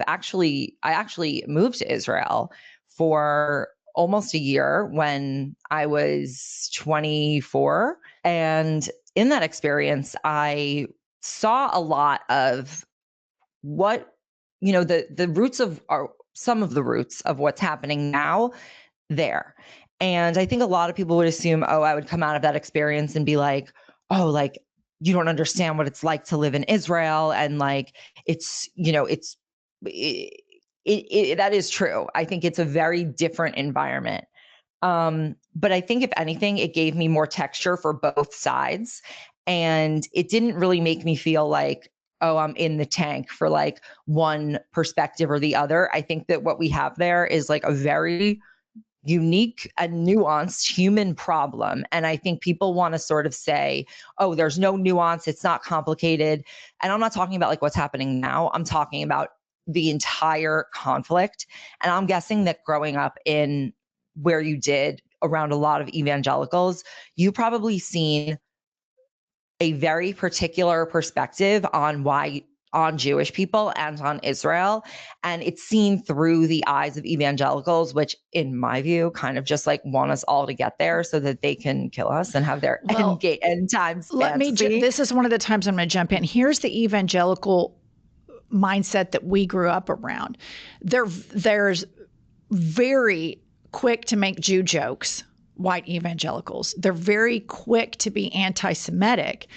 actually moved to Israel for almost a year when I was 24. And in that experience, I saw a lot of what, the roots of some of the roots of what's happening now there. And I think a lot of people would assume, I would come out of that experience and be like, like, you don't understand what it's like to live in Israel. And like, that is true. I think it's a very different environment. But I think if anything, it gave me more texture for both sides. And it didn't really make me feel like, I'm in the tank for like one perspective or the other. I think that what we have there is like a very unique and nuanced human problem. And I think people want to sort of say, there's no nuance, it's not complicated. And I'm not talking about like what's happening now. I'm talking about the entire conflict. And I'm guessing that growing up in where you did around a lot of evangelicals, you probably seen a very particular perspective on Jewish people and on Israel. And it's seen through the eyes of evangelicals, which in my view, kind of just like want us all to get there so that they can kill us and have their end times fantasy. This is one of the times I'm going to jump in. Here's the evangelical mindset that we grew up around. There's very quick to make Jew jokes, white evangelicals. They're very quick to be anti-Semitic.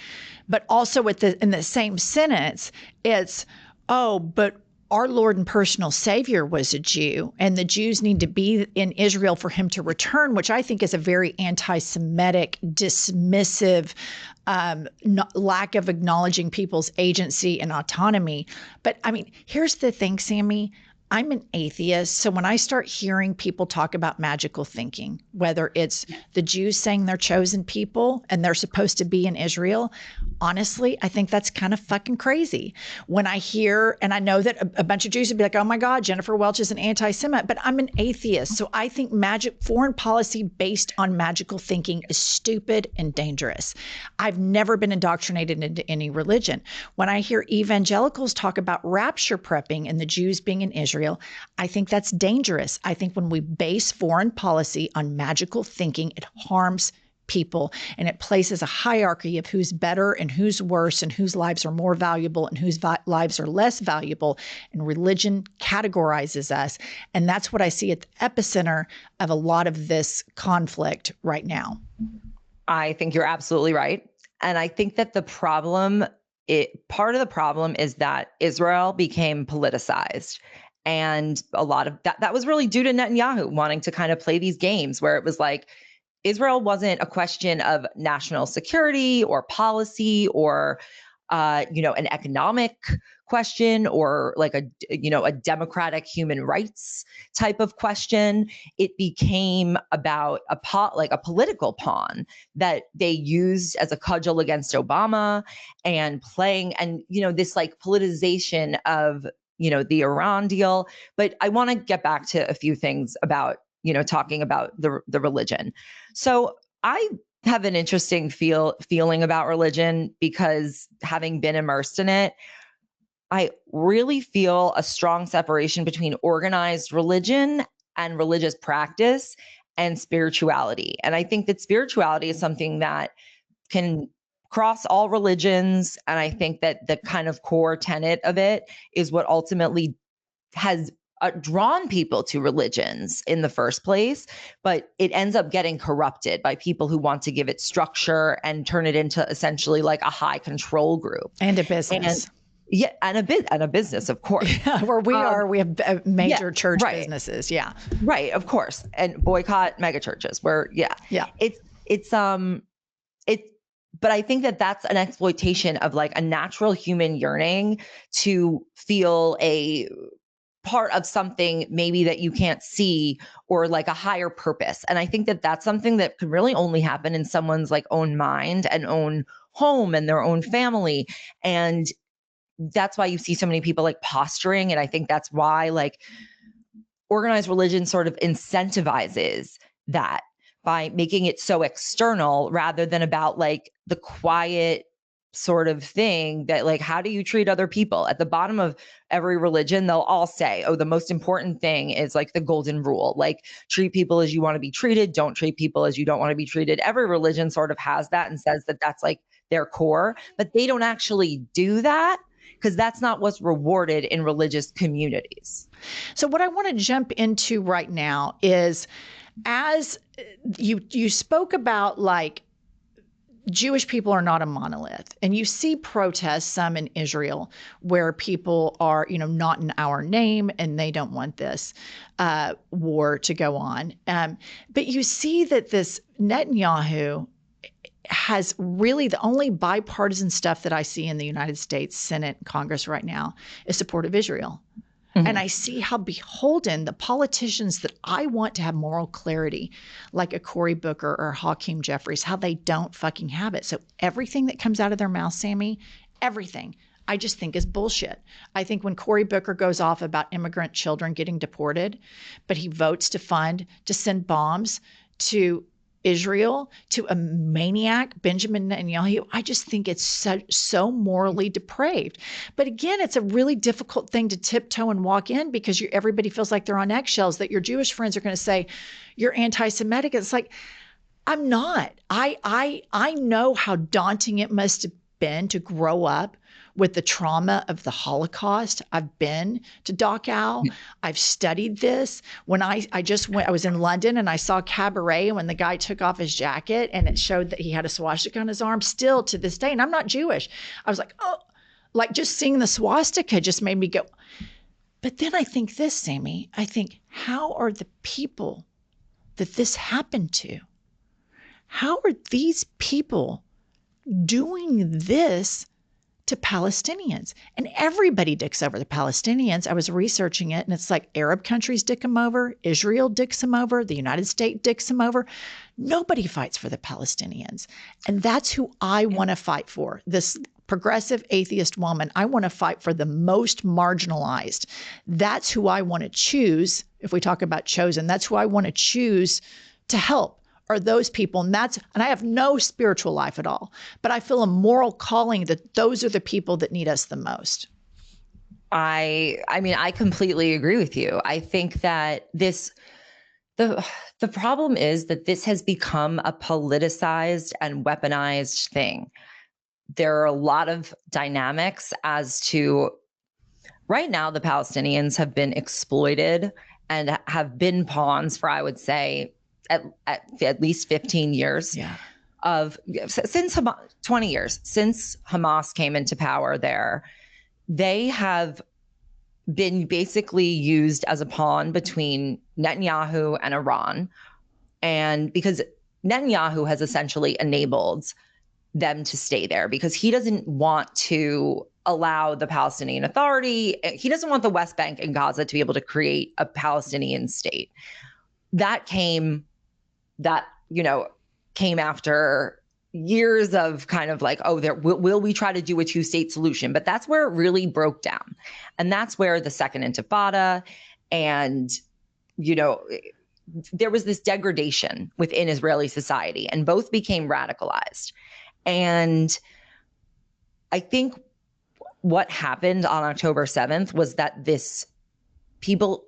But also in the same sentence, it's, but our Lord and personal Savior was a Jew, and the Jews need to be in Israel for him to return, which I think is a very anti-Semitic, dismissive lack of acknowledging people's agency and autonomy. But I mean, here's the thing, Sami. I'm an atheist, so when I start hearing people talk about magical thinking, whether it's the Jews saying they're chosen people and they're supposed to be in Israel, honestly, I think that's kind of fucking crazy. When I hear, and I know that a bunch of Jews would be like, oh my God, Jennifer Welch is an anti-Semite, but I'm an atheist. So I think foreign policy based on magical thinking is stupid and dangerous. I've never been indoctrinated into any religion. When I hear evangelicals talk about rapture prepping and the Jews being in Israel, I think that's dangerous. I think when we base foreign policy on magical thinking, it harms people, and it places a hierarchy of who's better and who's worse and whose lives are more valuable and whose lives are less valuable. And religion categorizes us. And that's what I see at the epicenter of a lot of this conflict right now. I think you're absolutely right. And I think that the problem part of the problem is that Israel became politicized. And a lot of that was really due to Netanyahu wanting to kind of play these games where it was like, Israel wasn't a question of national security or policy or, an economic question or like a democratic human rights type of question. It became about a political pawn that they used as a cudgel against Obama and playing, and, this like politicization of, the Iran deal. But I want to get back to a few things about, talking about the religion. So I have an interesting feeling about religion because having been immersed in it, I really feel a strong separation between organized religion and religious practice and spirituality. And I think that spirituality is something that can cross all religions. And I think that the kind of core tenet of it is what ultimately has drawn people to religions in the first place, but it ends up getting corrupted by people who want to give it structure and turn it into essentially like a high control group and a business. And a business, of course. Yeah, where we have major church businesses. Yeah, right, of course, and boycott mega churches. Where but I think that that's an exploitation of like a natural human yearning to feel a part of something maybe that you can't see or like a higher purpose. And I think that that's something that can really only happen in someone's like own mind and own home and their own family. And that's why you see so many people like posturing. And I think that's why like organized religion sort of incentivizes that by making it so external rather than about like the quiet sort of thing that like, how do you treat other people? At the bottom of every religion, they'll all say, oh, the most important thing is like the golden rule, like treat people as you want to be treated. Don't treat people as you don't want to be treated. Every religion sort of has that and says that that's like their core, but they don't actually do that because that's not what's rewarded in religious communities. So what I want to jump into right now is, as you spoke about, like, Jewish people are not a monolith, and you see protests, some in Israel, where people are, not in our name, and they don't want this war to go on. But you see that this Netanyahu has really the only bipartisan stuff that I see in the United States Senate and Congress right now is support of Israel. Mm-hmm. And I see how beholden the politicians that I want to have moral clarity, like a Cory Booker or Hakeem Jeffries, how they don't fucking have it. So everything that comes out of their mouth, Sami, everything, I just think is bullshit. I think when Cory Booker goes off about immigrant children getting deported, but he votes to send bombs to Israel, to a maniac, Benjamin Netanyahu, I just think it's so morally depraved. But again, it's a really difficult thing to tiptoe and walk in because everybody feels like they're on eggshells, that your Jewish friends are going to say you're anti-Semitic. It's like, I'm not. I know how daunting it must have been to grow up with the trauma of the Holocaust. I've been to Dachau. I've studied this. When I was in London and I saw Cabaret when the guy took off his jacket and it showed that he had a swastika on his arm. Still to this day, and I'm not Jewish, I was like, oh, like just seeing the swastika just made me go. But then I think this, Sami, how are the people that this happened to? How are these people doing this to Palestinians? And everybody dicks over the Palestinians. I was researching it, and it's like Arab countries dick them over, Israel dicks them over, the United States dicks them over. Nobody fights for the Palestinians. And that's who I want to fight for. This progressive atheist woman, I want to fight for the most marginalized. That's who I want to choose. If we talk about chosen, that's who I want to choose to help. Are those people. And I have no spiritual life at all, but I feel a moral calling that those are the people that need us the most. I mean, I completely agree with you. I think that the problem is that this has become a politicized and weaponized thing. There are a lot of dynamics as to right now, the Palestinians have been exploited and have been pawns for, I would say, at least 15 years. Yeah. since 20 years since Hamas came into power there, they have been basically used as a pawn between Netanyahu and Iran. And because Netanyahu has essentially enabled them to stay there because he doesn't want to allow the Palestinian Authority, he doesn't want the West Bank and Gaza to be able to create a Palestinian state. That came after years of kind of like, oh, will we try to do a two-state solution? But that's where it really broke down. And that's where the Second Intifada and, there was this degradation within Israeli society, and both became radicalized. And I think what happened on October 7th was that people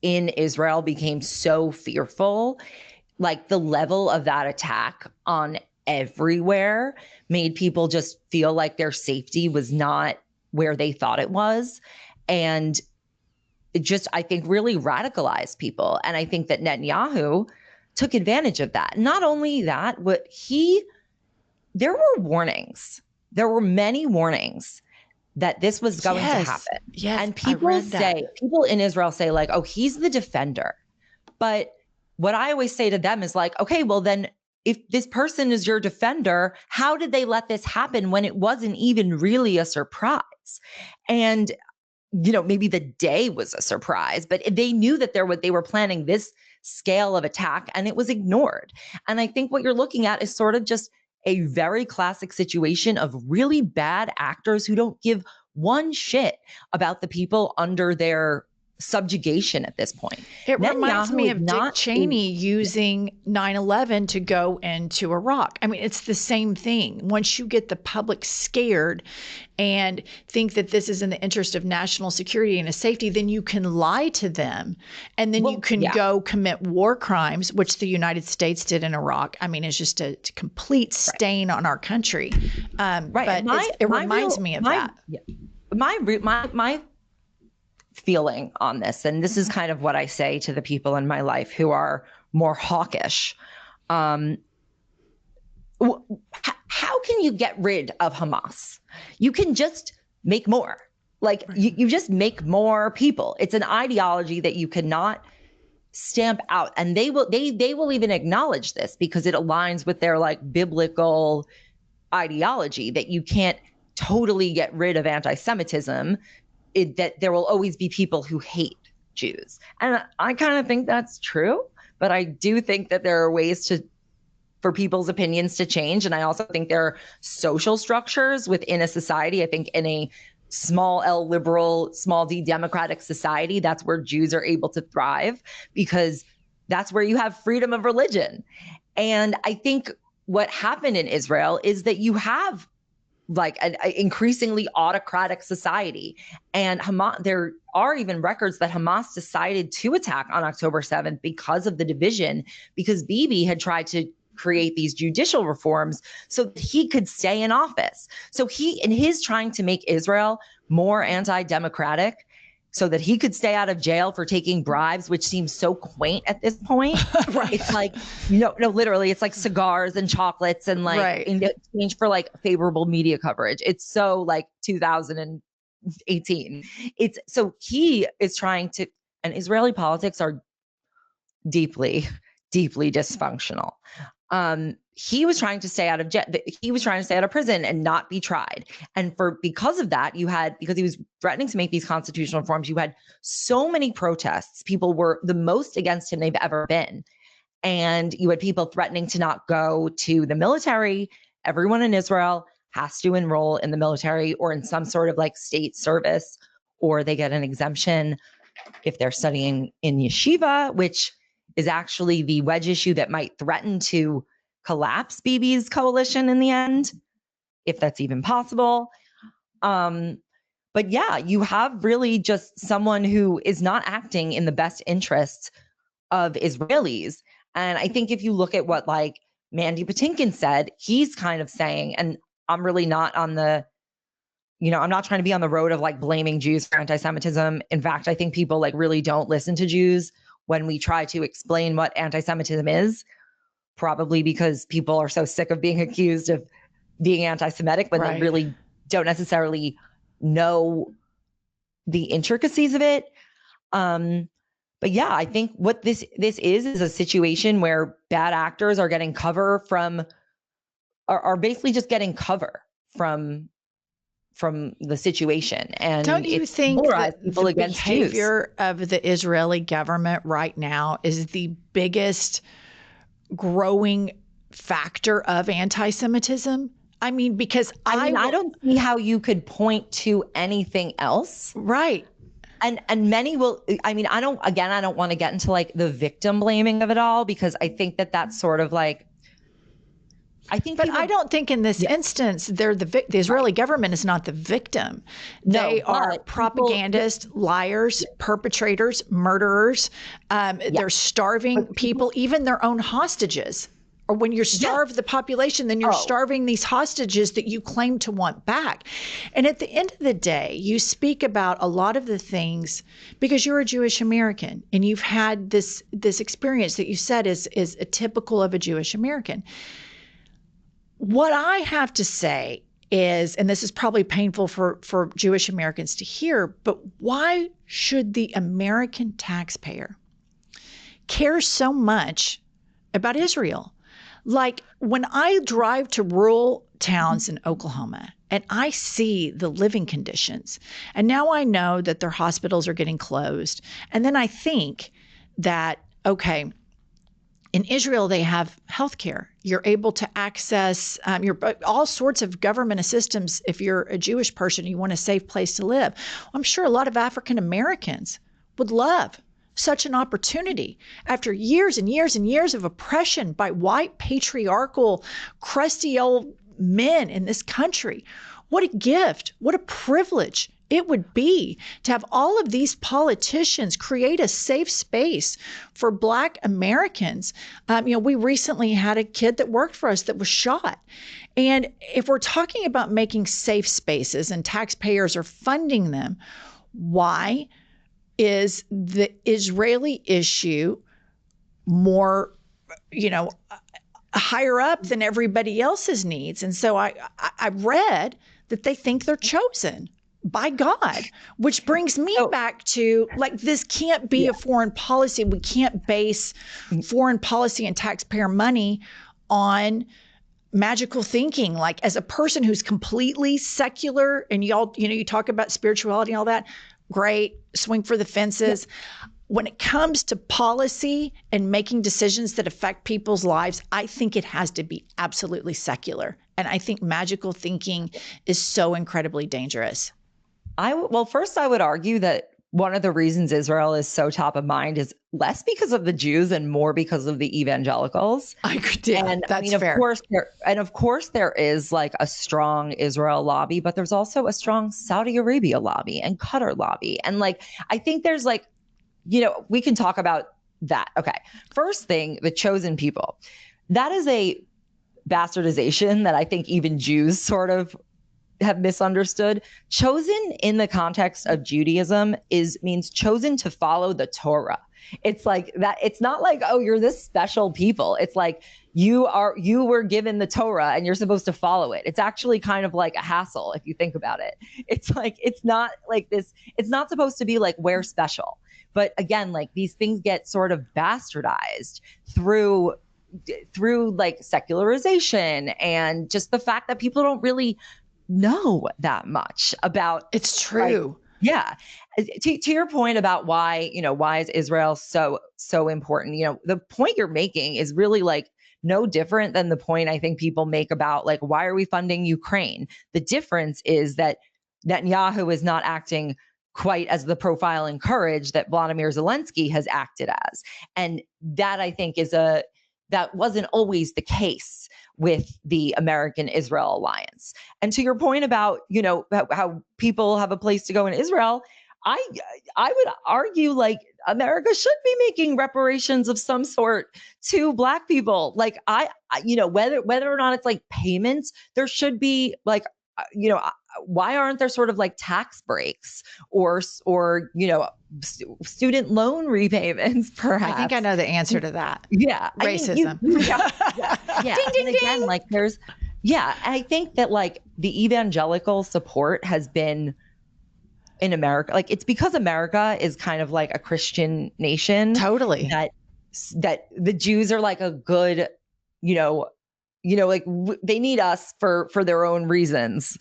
in Israel became so fearful, like the level of that attack on everywhere made people just feel like their safety was not where they thought it was. And it just, I think, really radicalized people. And I think that Netanyahu took advantage of that. Not only that, but there were warnings. There were many warnings that this was going to happen. Yes, and people in Israel say like, oh, he's the defender. But what I always say to them is like, okay, well then if this person is your defender, how did they let this happen when it wasn't even really a surprise? And maybe the day was a surprise, but they knew that they were planning this scale of attack and it was ignored. And I think what you're looking at is sort of just a very classic situation of really bad actors who don't give one shit about the people under their subjugation at this point. It reminds me of Dick Cheney using 9/11 to go into Iraq. I mean, it's the same thing. Once you get the public scared and think that this is in the interest of national security and safety, then you can lie to them. And then you can go commit war crimes, which the United States did in Iraq. I mean, it's just a complete stain on our country. But it reminds me of that. My feeling on this, and this is kind of what I say to the people in my life who are more hawkish. How can you get rid of Hamas? You can just make more. Like you just make more people. It's an ideology that you cannot stamp out, and they will even acknowledge this because it aligns with their like biblical ideology that you can't totally get rid of anti-Semitism. That there will always be people who hate Jews. And I kind of think that's true, but I do think that there are ways for people's opinions to change. And I also think there are social structures within a society. I think in a small L liberal, small D democratic society, that's where Jews are able to thrive because that's where you have freedom of religion. And I think what happened in Israel is that you have like an increasingly autocratic society. And Hamas, there are even records that Hamas decided to attack on October 7th because of the division, because Bibi had tried to create these judicial reforms so that he could stay in office. So he, in his trying to make Israel more anti-democratic, so that he could stay out of jail for taking bribes, which seems so quaint at this point. Right. It's like, no, literally, it's like cigars and chocolates and like in exchange for like favorable media coverage. It's so like 2018. It's so he is trying to, and Israeli politics are deeply, deeply dysfunctional. He was trying to stay out of he was trying to stay out of prison and not be tried. And because of that, because he was threatening to make these constitutional reforms, you had so many protests. People were the most against him they've ever been. And you had people threatening to not go to the military. Everyone in Israel has to enroll in the military or in some sort of like state service, or they get an exemption if they're studying in yeshiva, which is actually the wedge issue that might threaten to collapse Bibi's coalition in the end, if that's even possible. But yeah, you have really just someone who is not acting in the best interests of Israelis. And I think if you look at what like Mandy Patinkin said, he's kind of saying, and I'm really not on the, I'm not trying to be on the road of like blaming Jews for anti-Semitism. In fact, I think people like really don't listen to Jews when we try to explain what anti-Semitism is. probably because people are so sick of being accused of being anti-Semitic when they really don't necessarily know the intricacies of it. But yeah, I think what this is a situation where bad actors are getting cover from, are basically just getting cover from the situation. And don't you think that people the against behavior of the Israeli government right now is the biggest growing factor of anti-Semitism? I mean, because I don't see how you could point to anything else. Right. And many will, I don't want to get into like the victim blaming of it all, because I think that that's sort of like, but I don't think in this instance, they're the Israeli government is not the victim. They are propagandists, liars, perpetrators, murderers. They're starving people, even their own hostages. Or when you starve the population, then you're starving these hostages that you claim to want back. And at the end of the day, you speak about a lot of the things because you're a Jewish American and you've had this experience that you said is typical of a Jewish American. What I have to say is, and this is probably painful for Jewish Americans to hear, but why should the American taxpayer care so much about Israel? Like when I drive to rural towns in Oklahoma and I see the living conditions, and now I know that their hospitals are getting closed. And then I think that, okay, in Israel, they have healthcare. You're able to access all sorts of government assistance if you're a Jewish person and you want a safe place to live. I'm sure a lot of African Americans would love such an opportunity after years and years and years of oppression by white, patriarchal, crusty old men in this country. What a gift, what a privilege it would be to have all of these politicians create a safe space for Black Americans. We recently had a kid that worked for us that was shot. And if we're talking about making safe spaces and taxpayers are funding them, why is the Israeli issue more, higher up than everybody else's needs? And so I read that they think they're chosen by God, which brings me back to like, this can't be a foreign policy. We can't base foreign policy and taxpayer money on magical thinking. Like, as a person who's completely secular, and y'all, you talk about spirituality and all that, great, swing for the fences. Yeah. When it comes to policy and making decisions that affect people's lives, I think it has to be absolutely secular. And I think magical thinking is so incredibly dangerous. First, I would argue that one of the reasons Israel is so top of mind is less because of the Jews and more because of the evangelicals. I agree. And that's fair. Of course, there is like a strong Israel lobby, but there's also a strong Saudi Arabia lobby and Qatar lobby. And like, I think there's like, we can talk about that. Okay. First thing, the chosen people. That is a bastardization that I think even Jews sort of have misunderstood. Chosen in the context of Judaism means chosen to follow the Torah. It's like that. It's not like, oh, you're this special people. It's like you were given the Torah and you're supposed to follow it. It's actually kind of like a hassle if you think about it. It's like, it's not like this. It's not supposed to be like we're special. But again, like these things get sort of bastardized through like secularization and just the fact that people don't really know that much about. It's true. Yeah. To your point about why is Israel so important? The point you're making is really like no different than the point I think people make about like, why are we funding Ukraine? The difference is that Netanyahu is not acting quite as the profile and courage that Vladimir Zelensky has acted as. And that I think that wasn't always the case with the American-Israel alliance. And to your point about, how people have a place to go in Israel, I would argue like America should be making reparations of some sort to Black people. Like whether or not it's like payments, there should be like, why aren't there sort of like tax breaks or student loan repayments, perhaps? I think I know the answer to that. Yeah. Racism. Yeah. Ding, ding, and again, ding. like I think that like the evangelical support has been in America. Like it's because America is kind of like a Christian nation. Totally. That the Jews are like a good, like they need us for their own reasons.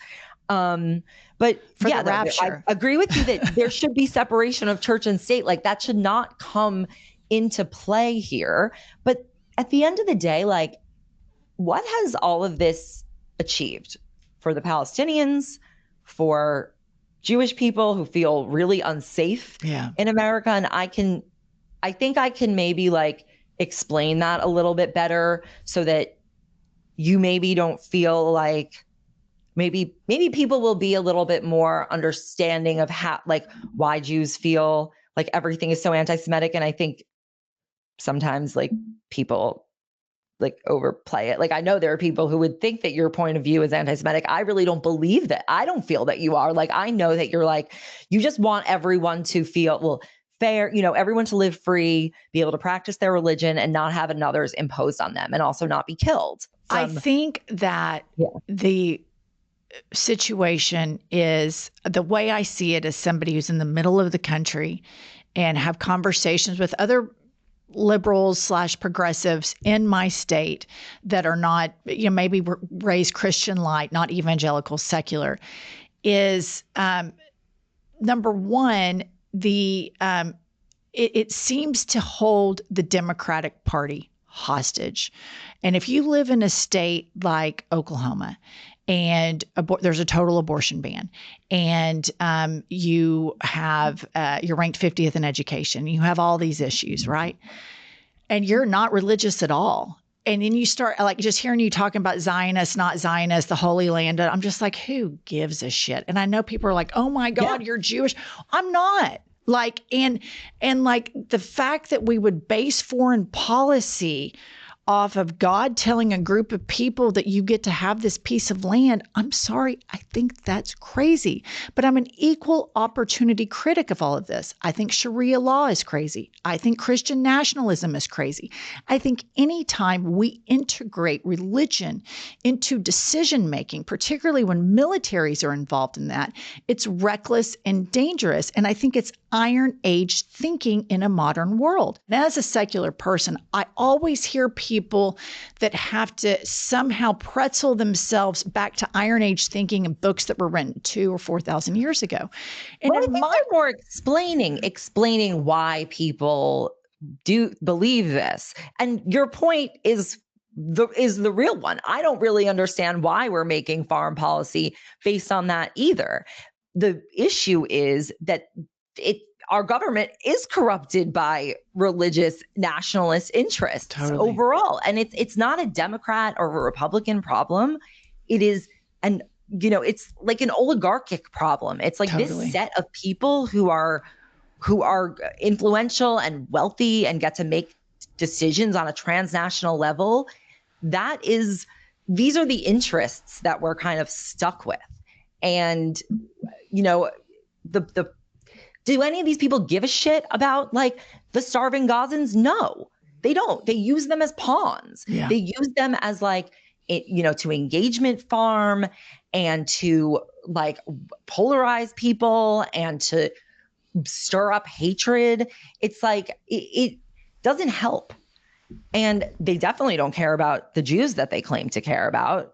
But For yeah, the rapture. I agree with you that there should be separation of church and state. Like that should not come into play here. But at the end of the day, like what has all of this achieved for the Palestinians, for Jewish people who feel really unsafe in America? And I think I can maybe like explain that a little bit better so that you maybe don't feel like maybe people will be a little bit more understanding of how, like why Jews feel like everything is so anti-Semitic. And I think sometimes like people like overplay it. Like I know there are people who would think that your point of view is anti-Semitic. I really don't believe that. I don't feel that you are. Like I know that you're like, you just want everyone to feel fair, everyone to live free, be able to practice their religion and not have another's imposed on them and also not be killed. I think that the situation is, the way I see it as somebody who's in the middle of the country and have conversations with other liberals / progressives in my state that are not, maybe raised Christian light, not evangelical, secular, is number one, it seems to hold the Democratic Party hostage. And if you live in a state like Oklahoma and there's a total abortion ban, and you have you're ranked 50th in education, you have all these issues, right? And you're not religious at all. And then you start like just hearing you talking about Zionists, not Zionists, the Holy Land. I'm just like, who gives a shit? And I know people are like, oh my God, you're Jewish. I'm not. Like, and like the fact that we would base foreign policy off of God telling a group of people that you get to have this piece of land, I'm sorry, I think that's crazy. But I'm an equal opportunity critic of all of this. I think Sharia law is crazy. I think Christian nationalism is crazy. I think anytime we integrate religion into decision making, particularly when militaries are involved in that, it's reckless and dangerous. And I think it's Iron Age thinking in a modern world. And as a secular person, I always hear people that have to somehow pretzel themselves back to Iron Age thinking in books that were written 2,000 or 4,000 years ago. And I think they're more explaining why people do believe this. And your point is the real one. I don't really understand why we're making foreign policy based on that either. The issue is that our government is corrupted by religious nationalist interests overall. And it's not a Democrat or a Republican problem. It is it's like an oligarchic problem. It's like this set of people who are influential and wealthy and get to make decisions on a transnational level. These are the interests that we're kind of stuck with. And, do any of these people give a shit about like the starving Gazans? No, they don't. They use them as pawns. Yeah. They use them as like, to engagement farm and to like polarize people and to stir up hatred. It's like, it doesn't help. And they definitely don't care about the Jews that they claim to care about.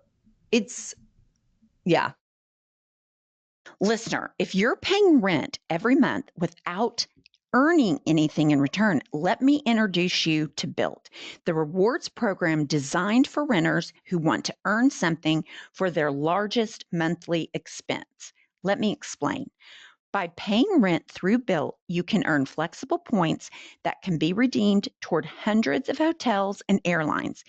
Listener, if you're paying rent every month without earning anything in return, let me introduce you to Built, the rewards program designed for renters who want to earn something for their largest monthly expense. Let me explain. By paying rent through Built, you can earn flexible points that can be redeemed toward hundreds of hotels and airlines,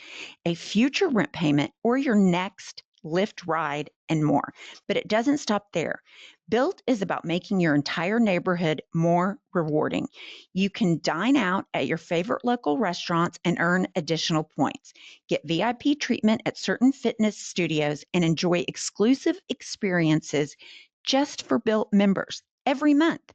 a future rent payment, or your next Lyft ride, and more. But it doesn't stop there. Built is about making your entire neighborhood more rewarding. You can dine out at your favorite local restaurants and earn additional points. Get VIP treatment at certain fitness studios and enjoy exclusive experiences just for Built members every month.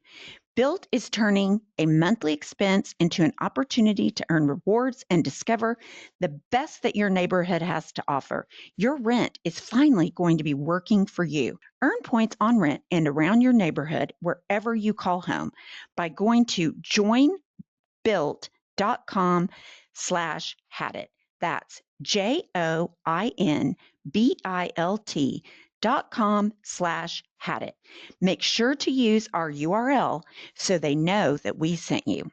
Built is turning a monthly expense into an opportunity to earn rewards and discover the best that your neighborhood has to offer. Your rent is finally going to be working for you. Earn points on rent and around your neighborhood wherever you call home by going to joinbuilt.com/hadit. That's joinbilt.com/hadit. Make sure to use our URL so they know that we sent you.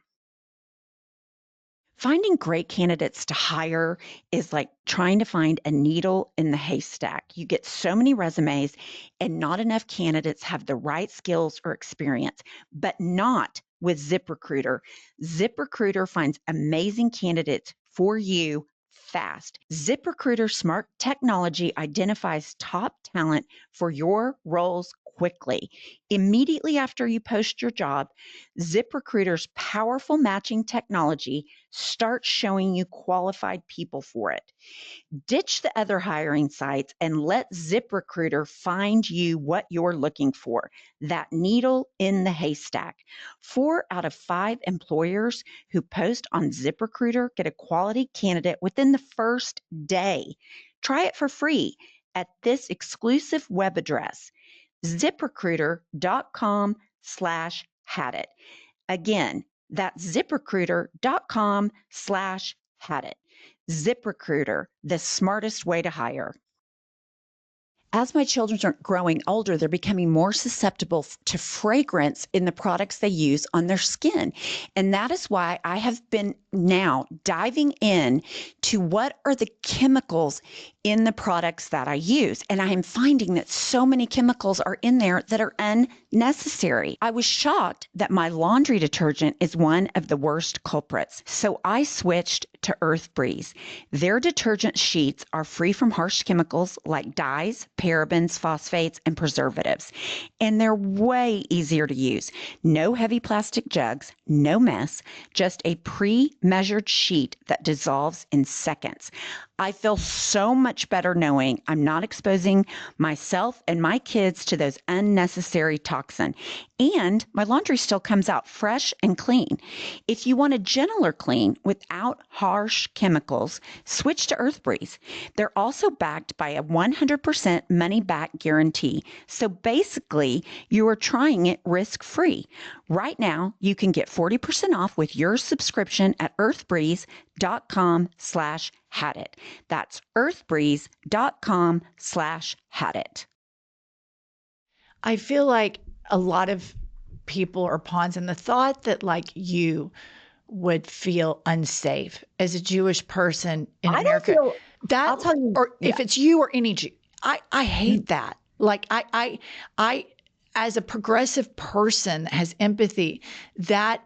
Finding great candidates to hire is like trying to find a needle in the haystack. You get so many resumes and not enough candidates have the right skills or experience, but not with ZipRecruiter. ZipRecruiter finds amazing candidates for you fast. ZipRecruiter smart technology identifies top talent for your roles quickly. Immediately after you post your job, ZipRecruiter's powerful matching technology starts showing you qualified people for it. Ditch the other hiring sites and let ZipRecruiter find you what you're looking for, that needle in the haystack. 4 out of 5 employers who post on ZipRecruiter get a quality candidate within the first day. Try it for free at this exclusive web address, ZipRecruiter.com/hadit. Again, that's ZipRecruiter.com/hadit. ZipRecruiter, the smartest way to hire. As my children are growing older, they're becoming more susceptible to fragrance in the products they use on their skin. And that is why I have been now diving in to what are the chemicals in the products that I use. And I am finding that so many chemicals are in there that are unnecessary. I was shocked that my laundry detergent is one of the worst culprits. So I switched to Earth Breeze. Their detergent sheets are free from harsh chemicals like dyes, parabens, phosphates, and preservatives. And they're way easier to use. No heavy plastic jugs, no mess, just a pre-measured sheet that dissolves in seconds. I feel so much better knowing I'm not exposing myself and my kids to those unnecessary toxins. And my laundry still comes out fresh and clean. If you want a gentler clean without harsh chemicals, switch to Earth Breeze. They're also backed by a 100% money-back guarantee. So basically, you are trying it risk-free. Right now, you can get 40% off with your subscription at earthbreeze.com/hadit. That's earthbreeze.com/hadit. I feel like a lot of people are pawns, and the thought that like you would feel unsafe as a Jewish person in America. That, I'll tell you, or if it's you or any Jew, I hate that. Like I, as a progressive person that has empathy, that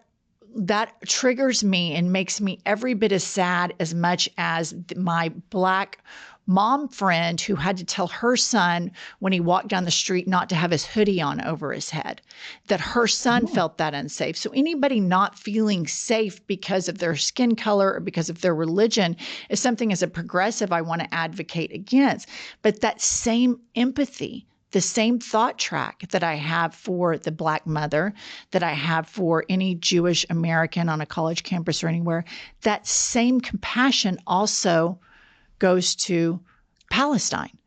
triggers me and makes me every bit as sad as much as my Black mom friend who had to tell her son when he walked down the street not to have his hoodie on over his head, that her son felt that unsafe. So anybody not feeling safe because of their skin color or because of their religion is something as a progressive I want to advocate against. But that same empathy, the same thought track that I have for the Black mother, that I have for any Jewish American on a college campus or anywhere, that same compassion also goes to Palestine.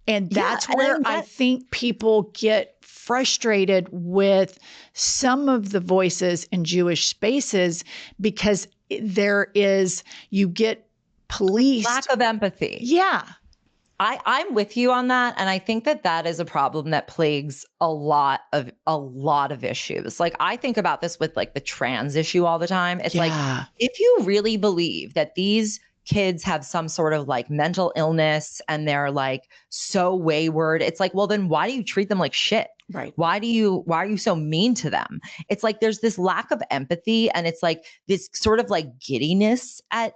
And that's where I think people get frustrated with some of the voices in Jewish spaces because you get policed. Lack of empathy. Yeah. I'm with you on that. And I think that is a problem that plagues a lot of issues. Like I think about this with like the trans issue all the time. It's like, if you really believe that these kids have some sort of like mental illness and they're like so wayward, it's like, well, then why do you treat them like shit? Right. Why are you so mean to them? It's like, there's this lack of empathy and it's like this sort of like giddiness at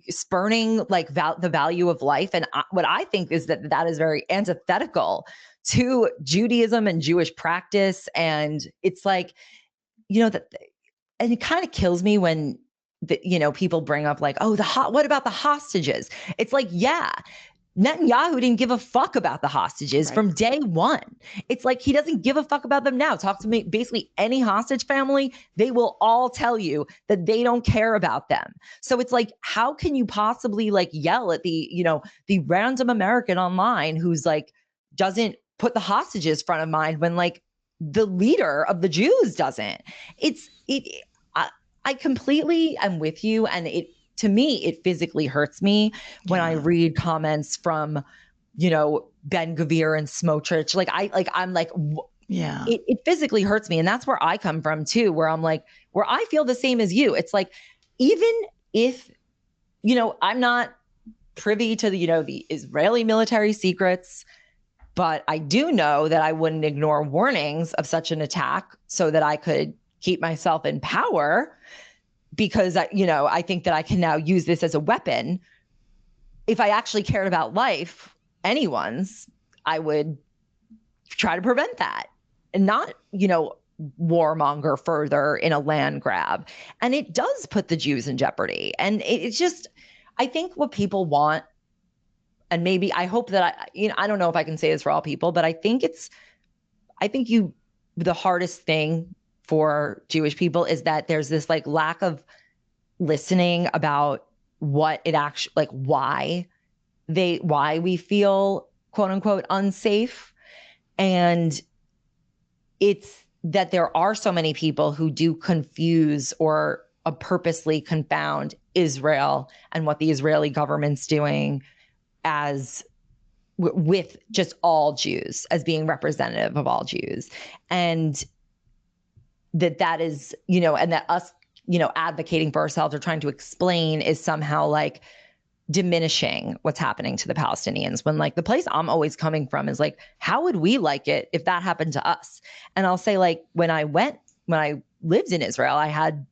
spurning like the value of life. And what I think is that is very antithetical to Judaism and Jewish practice. And it's like, that, and it kind of kills me when people bring up like, oh, what about the hostages? It's like, yeah, Netanyahu didn't give a fuck about the hostages from day one. It's like, he doesn't give a fuck about them now. Talk to me, basically any hostage family, they will all tell you that they don't care about them. So it's like, how can you possibly like yell at the random American online who's like, doesn't put the hostages front of mind when like the leader of the Jews doesn't? I completely am with you. And to me, it physically hurts me when I read comments from, Ben Gvir and Smotrich. It physically hurts me. And that's where I come from too, where I'm like, where I feel the same as you. It's like, even if, I'm not privy to the Israeli military secrets, but I do know that I wouldn't ignore warnings of such an attack so that I could keep myself in power, because I think that I can now use this as a weapon. If I actually cared about life, anyone's, I would try to prevent that and not, warmonger further in a land grab. And it does put the Jews in jeopardy. And it's just, I think what people want, and maybe I hope that I don't know if I can say this for all people, but I think the hardest thing for Jewish people is that there's this like lack of listening about what it actually, like why we feel quote unquote unsafe. And it's that there are so many people who do confuse or purposely confound Israel and what the Israeli government's doing as with just all Jews, as being representative of all Jews. And that is, and that us, advocating for ourselves or trying to explain is somehow like diminishing what's happening to the Palestinians, when like the place I'm always coming from is like, how would we like it if that happened to us? And I'll say, like, when I lived in Israel, I had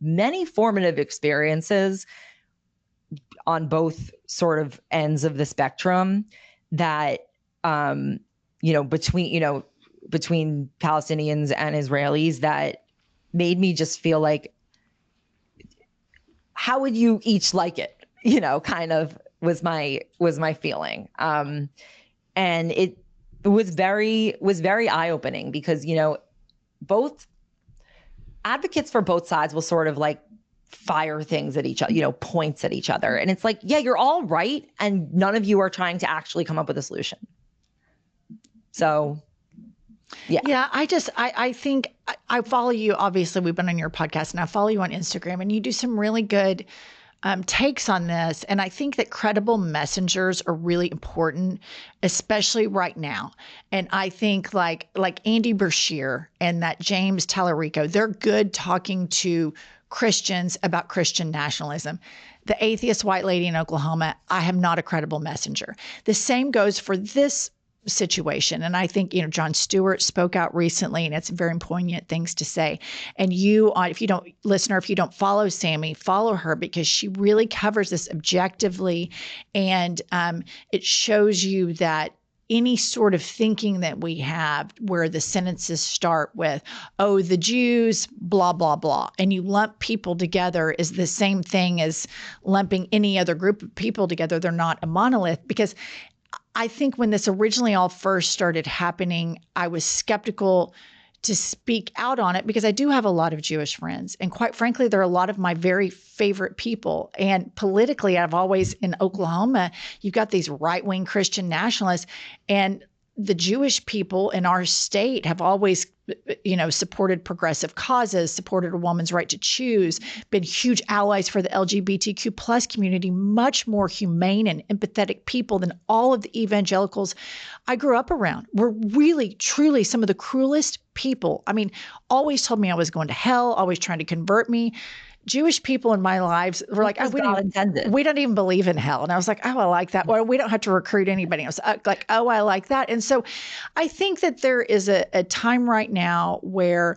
many formative experiences on both sort of ends of the spectrum that, between Palestinians and Israelis, that made me just feel like, how would you each like it? Kind of was my feeling. And it was very eye-opening because, both advocates for both sides will sort of like fire things at each other, points at each other. And it's like, yeah, you're all right. And none of you are trying to actually come up with a solution. So yeah. Yeah. I think I follow you. Obviously, we've been on your podcast and I follow you on Instagram, and you do some really good takes on this. And I think that credible messengers are really important, especially right now. And I think like Andy Brashear and that James Tallarico, they're good talking to Christians about Christian nationalism. The atheist white lady in Oklahoma, I am not a credible messenger. The same goes for this situation. And I think, Jon Stewart spoke out recently, and it's very poignant things to say. And you, if you don't follow Sami, follow her, because she really covers this objectively. And it shows you that any sort of thinking that we have where the sentences start with, oh, the Jews, blah, blah, blah, and you lump people together is the same thing as lumping any other group of people together. They're not a monolith. Because I think when this originally all first started happening, I was skeptical to speak out on it because I do have a lot of Jewish friends. And quite frankly, they're a lot of my very favorite people. And politically, I've always, in Oklahoma, you've got these right-wing Christian nationalists, and the Jewish people in our state have always, supported progressive causes, supported a woman's right to choose, been huge allies for the LGBTQ plus community, much more humane and empathetic people than all of the evangelicals I grew up around. We're really, truly some of the cruelest people. I mean, always told me I was going to hell, always trying to convert me. Jewish people in my lives were like, we don't even believe in hell. And I was like, oh, I like that. Well, we don't have to recruit anybody. I was like, oh, I like that. And so I think that there is a time right now where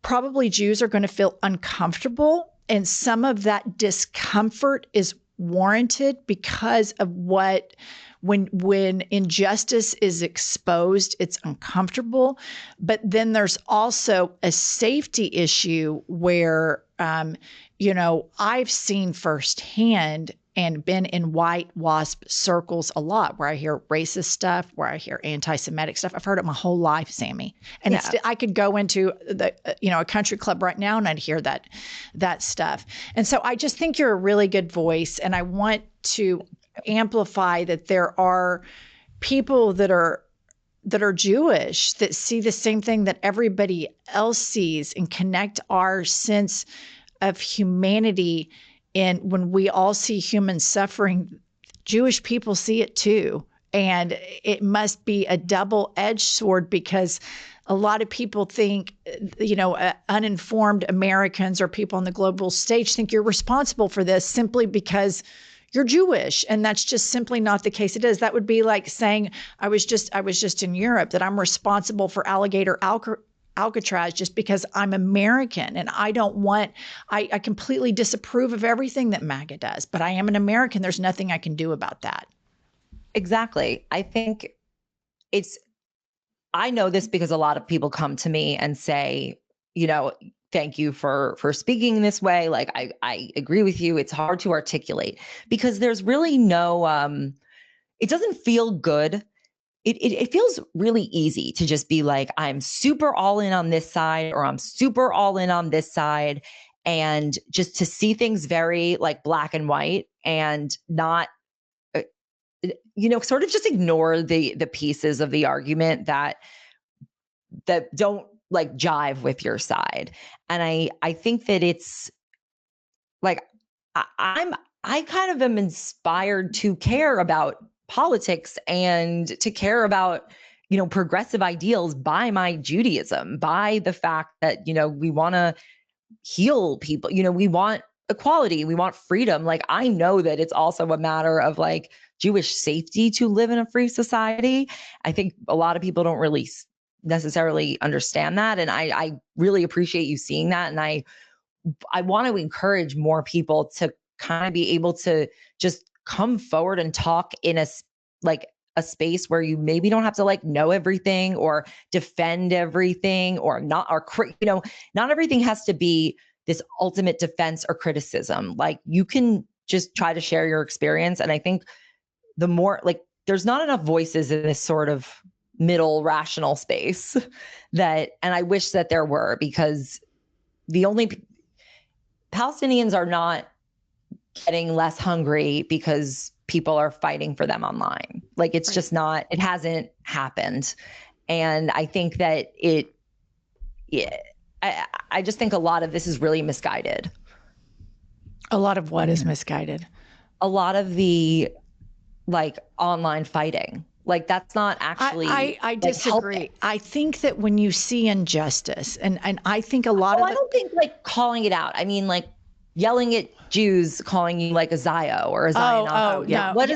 probably Jews are going to feel uncomfortable. And some of that discomfort is warranted because of what when injustice is exposed, it's uncomfortable. But then there's also a safety issue where, I've seen firsthand and been in white WASP circles a lot where I hear racist stuff, where I hear anti-Semitic stuff. I've heard it my whole life, Sammy. And I could go into a country club right now and I'd hear that stuff. And so I just think you're a really good voice. And I want to amplify that there are people that are Jewish that see the same thing that everybody else sees and connect our sense of humanity. And when we all see human suffering, Jewish people see it too. And it must be a double-edged sword because a lot of people think, uninformed Americans or people on the global stage think you're responsible for this simply because you're Jewish. And that's just simply not the case. It is. That would be like saying I was just in Europe, that I'm responsible for alligator Alcatraz just because I'm American and I completely disapprove of everything that MAGA does, but I am an American. There's nothing I can do about that. Exactly. I think I know this because a lot of people come to me and say, thank you for speaking this way. Like, I agree with you. It's hard to articulate because there's really no, it doesn't feel good. It feels really easy to just be like, I'm super all in on this side or I'm super all in on this side. And just to see things very like black and white and not, sort of just ignore the pieces of the argument that don't like jive with your side. And I think that it's like, I kind of am inspired to care about politics and to care about, progressive ideals by my Judaism, by the fact that, we want to heal people, we want equality, we want freedom. Like, I know that it's also a matter of like Jewish safety to live in a free society. I think a lot of people don't really necessarily understand that. And I really appreciate you seeing that. And I want to encourage more people to kind of be able to just come forward and talk in a space where you maybe don't have to like know everything or defend everything or not, or, not everything has to be this ultimate defense or criticism. Like, you can just try to share your experience. And I think the more there's not enough voices in this sort of middle rational space and I wish that there were, because the only Palestinians are not getting less hungry because people are fighting for them online. Like, it's just not, it hasn't happened. And I think that I just think a lot of this is really misguided. A lot of what is misguided? A lot of the online fighting. Like, that's not actually. I disagree. Helping. I think that when you see injustice, and I think a lot of. I don't think calling it out. I mean, yelling at Jews, calling you like a Zio or a Zionist. No. What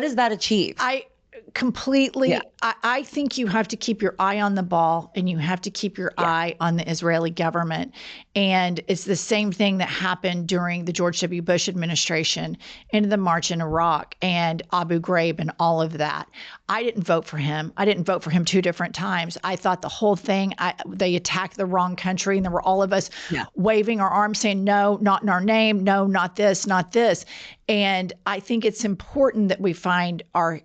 does that achieve? I completely. Yeah. I think you have to keep your eye on the ball and you have to keep your eye on the Israeli government. And it's the same thing that happened during the George W. Bush administration and the march in Iraq and Abu Ghraib and all of that. I didn't vote for him. I didn't vote for him 2 different times. I thought the whole thing, they attacked the wrong country, and there were all of us waving our arms saying, no, not in our name. No, not this, not this. And I think it's important that we find our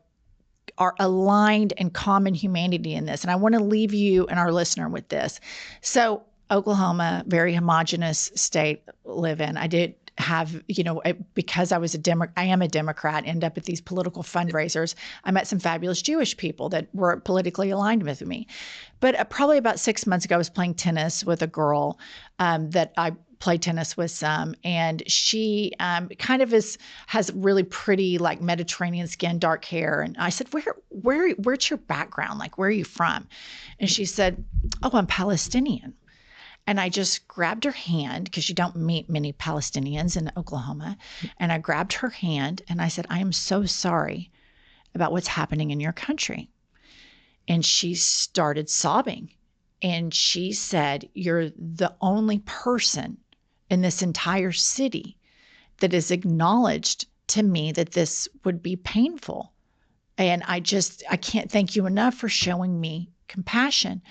aligned and common humanity in this. And I want to leave you and our listener with this. So Oklahoma, very homogenous state live in. I did have, because I am a Democrat, end up at these political fundraisers. I met some fabulous Jewish people that were politically aligned with me. But probably about 6 months ago, I was playing tennis with a girl that I play tennis with some, and she kind of has really pretty Mediterranean skin, dark hair. And I said, where's your background? Like, where are you from? And she said, oh, I'm Palestinian. And I just grabbed her hand, because you don't meet many Palestinians in Oklahoma. And I grabbed her hand and I said, I am so sorry about what's happening in your country. And she started sobbing. And she said, you're the only person in this entire city that has acknowledged to me that this would be painful And I can't thank you enough for showing me compassion.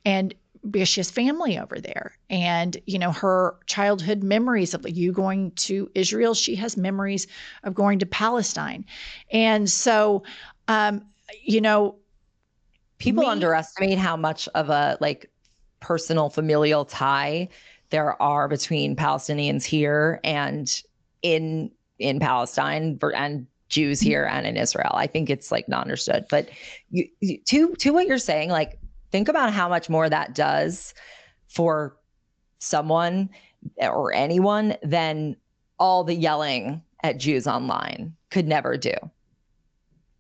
And because she has family over there, and, her childhood memories of you going to Israel, she has memories of going to Palestine. And so, people underestimate how much of a personal familial tie there are between Palestinians here and in Palestine and Jews here and in Israel. I think it's not understood. But to what you're saying, think about how much more that does for someone or anyone than all the yelling at Jews online could never do.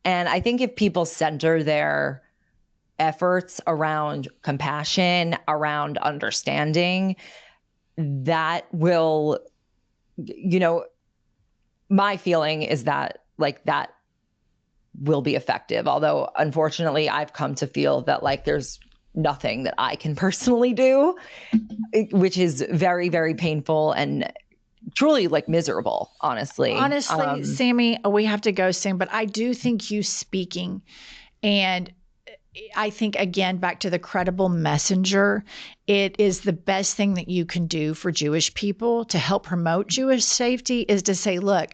And I think if people center their efforts around compassion, around understanding, that will, my feeling is that that will be effective. Although, unfortunately, I've come to feel that there's nothing that I can personally do, which is very, very painful and truly miserable, honestly. Sami, we have to go soon, but I do think you speaking, and I think, again, back to the credible messenger, it is the best thing that you can do for Jewish people to help promote Jewish safety is to say, look,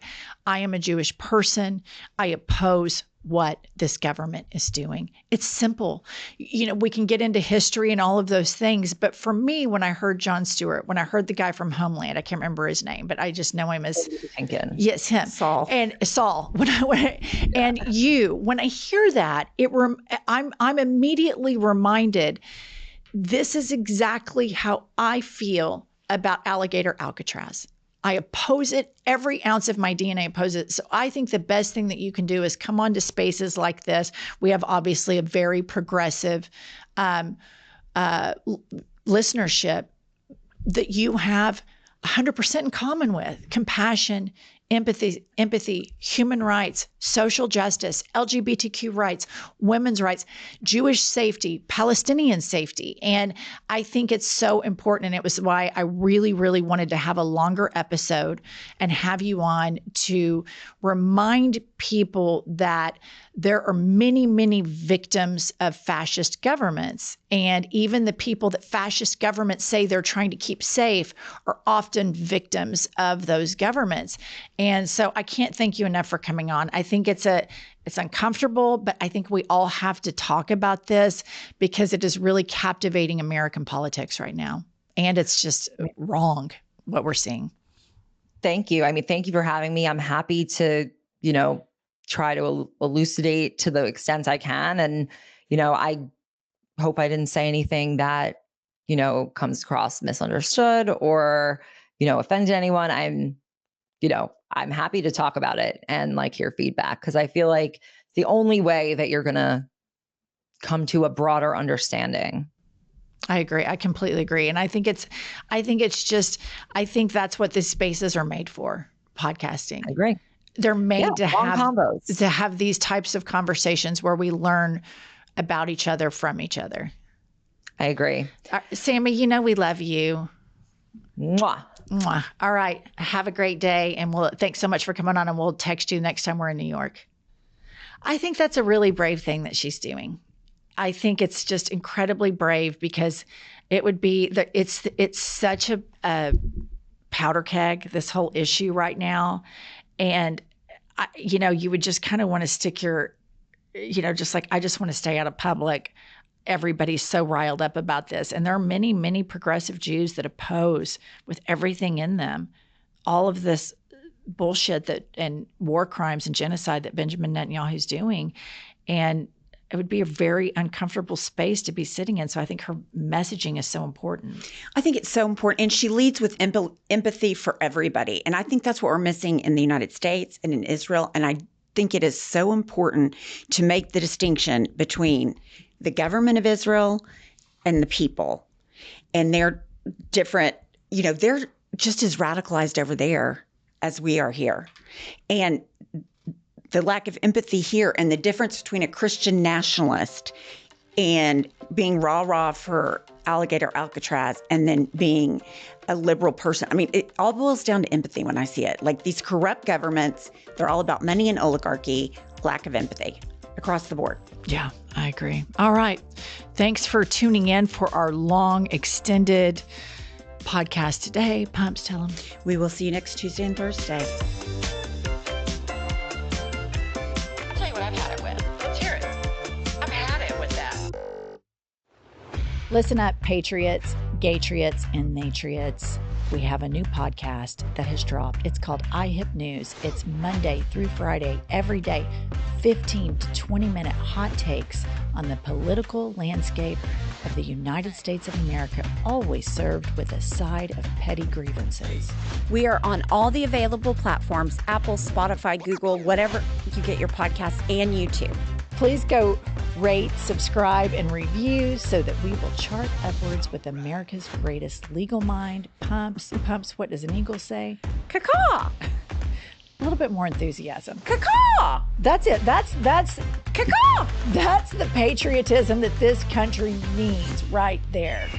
I am a Jewish person. I oppose what this government is doing. It's simple. We can get into history and all of those things. But for me, when I heard Jon Stewart, when I heard the guy from Homeland, I can't remember his name, but I just know him as Lincoln. Yes, him. Saul. And Saul. When I hear that, I'm immediately reminded this is exactly how I feel about alligator Alcatraz. I oppose it. Every ounce of my DNA opposes it. So I think the best thing that you can do is come on to spaces like this. We have obviously a very progressive listenership that you have 100% in common with: compassion, empathy, human rights, social justice, LGBTQ rights, women's rights, Jewish safety, Palestinian safety. And I think it's so important. And it was why I really, really wanted to have a longer episode and have you on to remind people that there are many, many victims of fascist governments. And even the people that fascist governments say they're trying to keep safe are often victims of those governments. And so I can't thank you enough for coming on. I think it's uncomfortable, but I think we all have to talk about this because it is really captivating American politics right now. And it's just wrong what we're seeing. Thank you. Thank you for having me. I'm happy to, try to elucidate to the extent I can. And, I hope I didn't say anything that, comes across misunderstood or, offended anyone. I'm happy to talk about it and hear feedback, because I feel like the only way that you're going to come to a broader understanding. I agree. I completely agree. And I think that's what these spaces are made for, podcasting. I agree. They're made to have these types of conversations where we learn about each other from each other. I agree. Sami, we love you. Mwah. Mwah. All right. Have a great day. And thanks so much for coming on, and we'll text you next time we're in New York. I think that's a really brave thing that she's doing. I think it's just incredibly brave, because it would be that it's such a powder keg, this whole issue right now. And, you would just kind of want to stick your, just I just want to stay out of public. Everybody's so riled up about this. And there are many, many progressive Jews that oppose, with everything in them, all of this bullshit and war crimes and genocide that Benjamin Netanyahu's doing. And it would be a very uncomfortable space to be sitting in. So I think her messaging is so important. I think it's so important. And she leads with empathy for everybody. And I think that's what we're missing in the United States and in Israel. And I think it is so important to make the distinction between the government of Israel and the people. And they're different, they're just as radicalized over there as we are here. And the lack of empathy here, and the difference between a Christian nationalist and being rah-rah for alligator Alcatraz and then being a liberal person. It all boils down to empathy when I see it. These corrupt governments, they're all about money and oligarchy, lack of empathy. across the board. Yeah, I agree. All right. Thanks for tuning in for our long, extended podcast today. Pumps, tell them. We will see you next Tuesday and Thursday. I'll tell you what I've had it with. Let's hear it. I've had it with that. Listen up, patriots, gaytriots, and natriots. We have a new podcast that has dropped. It's called iHip News. It's Monday through Friday, every day, 15 to 20-minute hot takes on the political landscape of the United States of America, always served with a side of petty grievances. We are on all the available platforms, Apple, Spotify, Google, whatever you get your podcasts, and YouTube. Please go rate, subscribe, and review so that we will chart upwards with America's greatest legal mind. Pumps, what does an eagle say? Caw-caw! A little bit more enthusiasm. Caw-caw! That's it. That's Caw-caw! That's the patriotism that this country needs right there.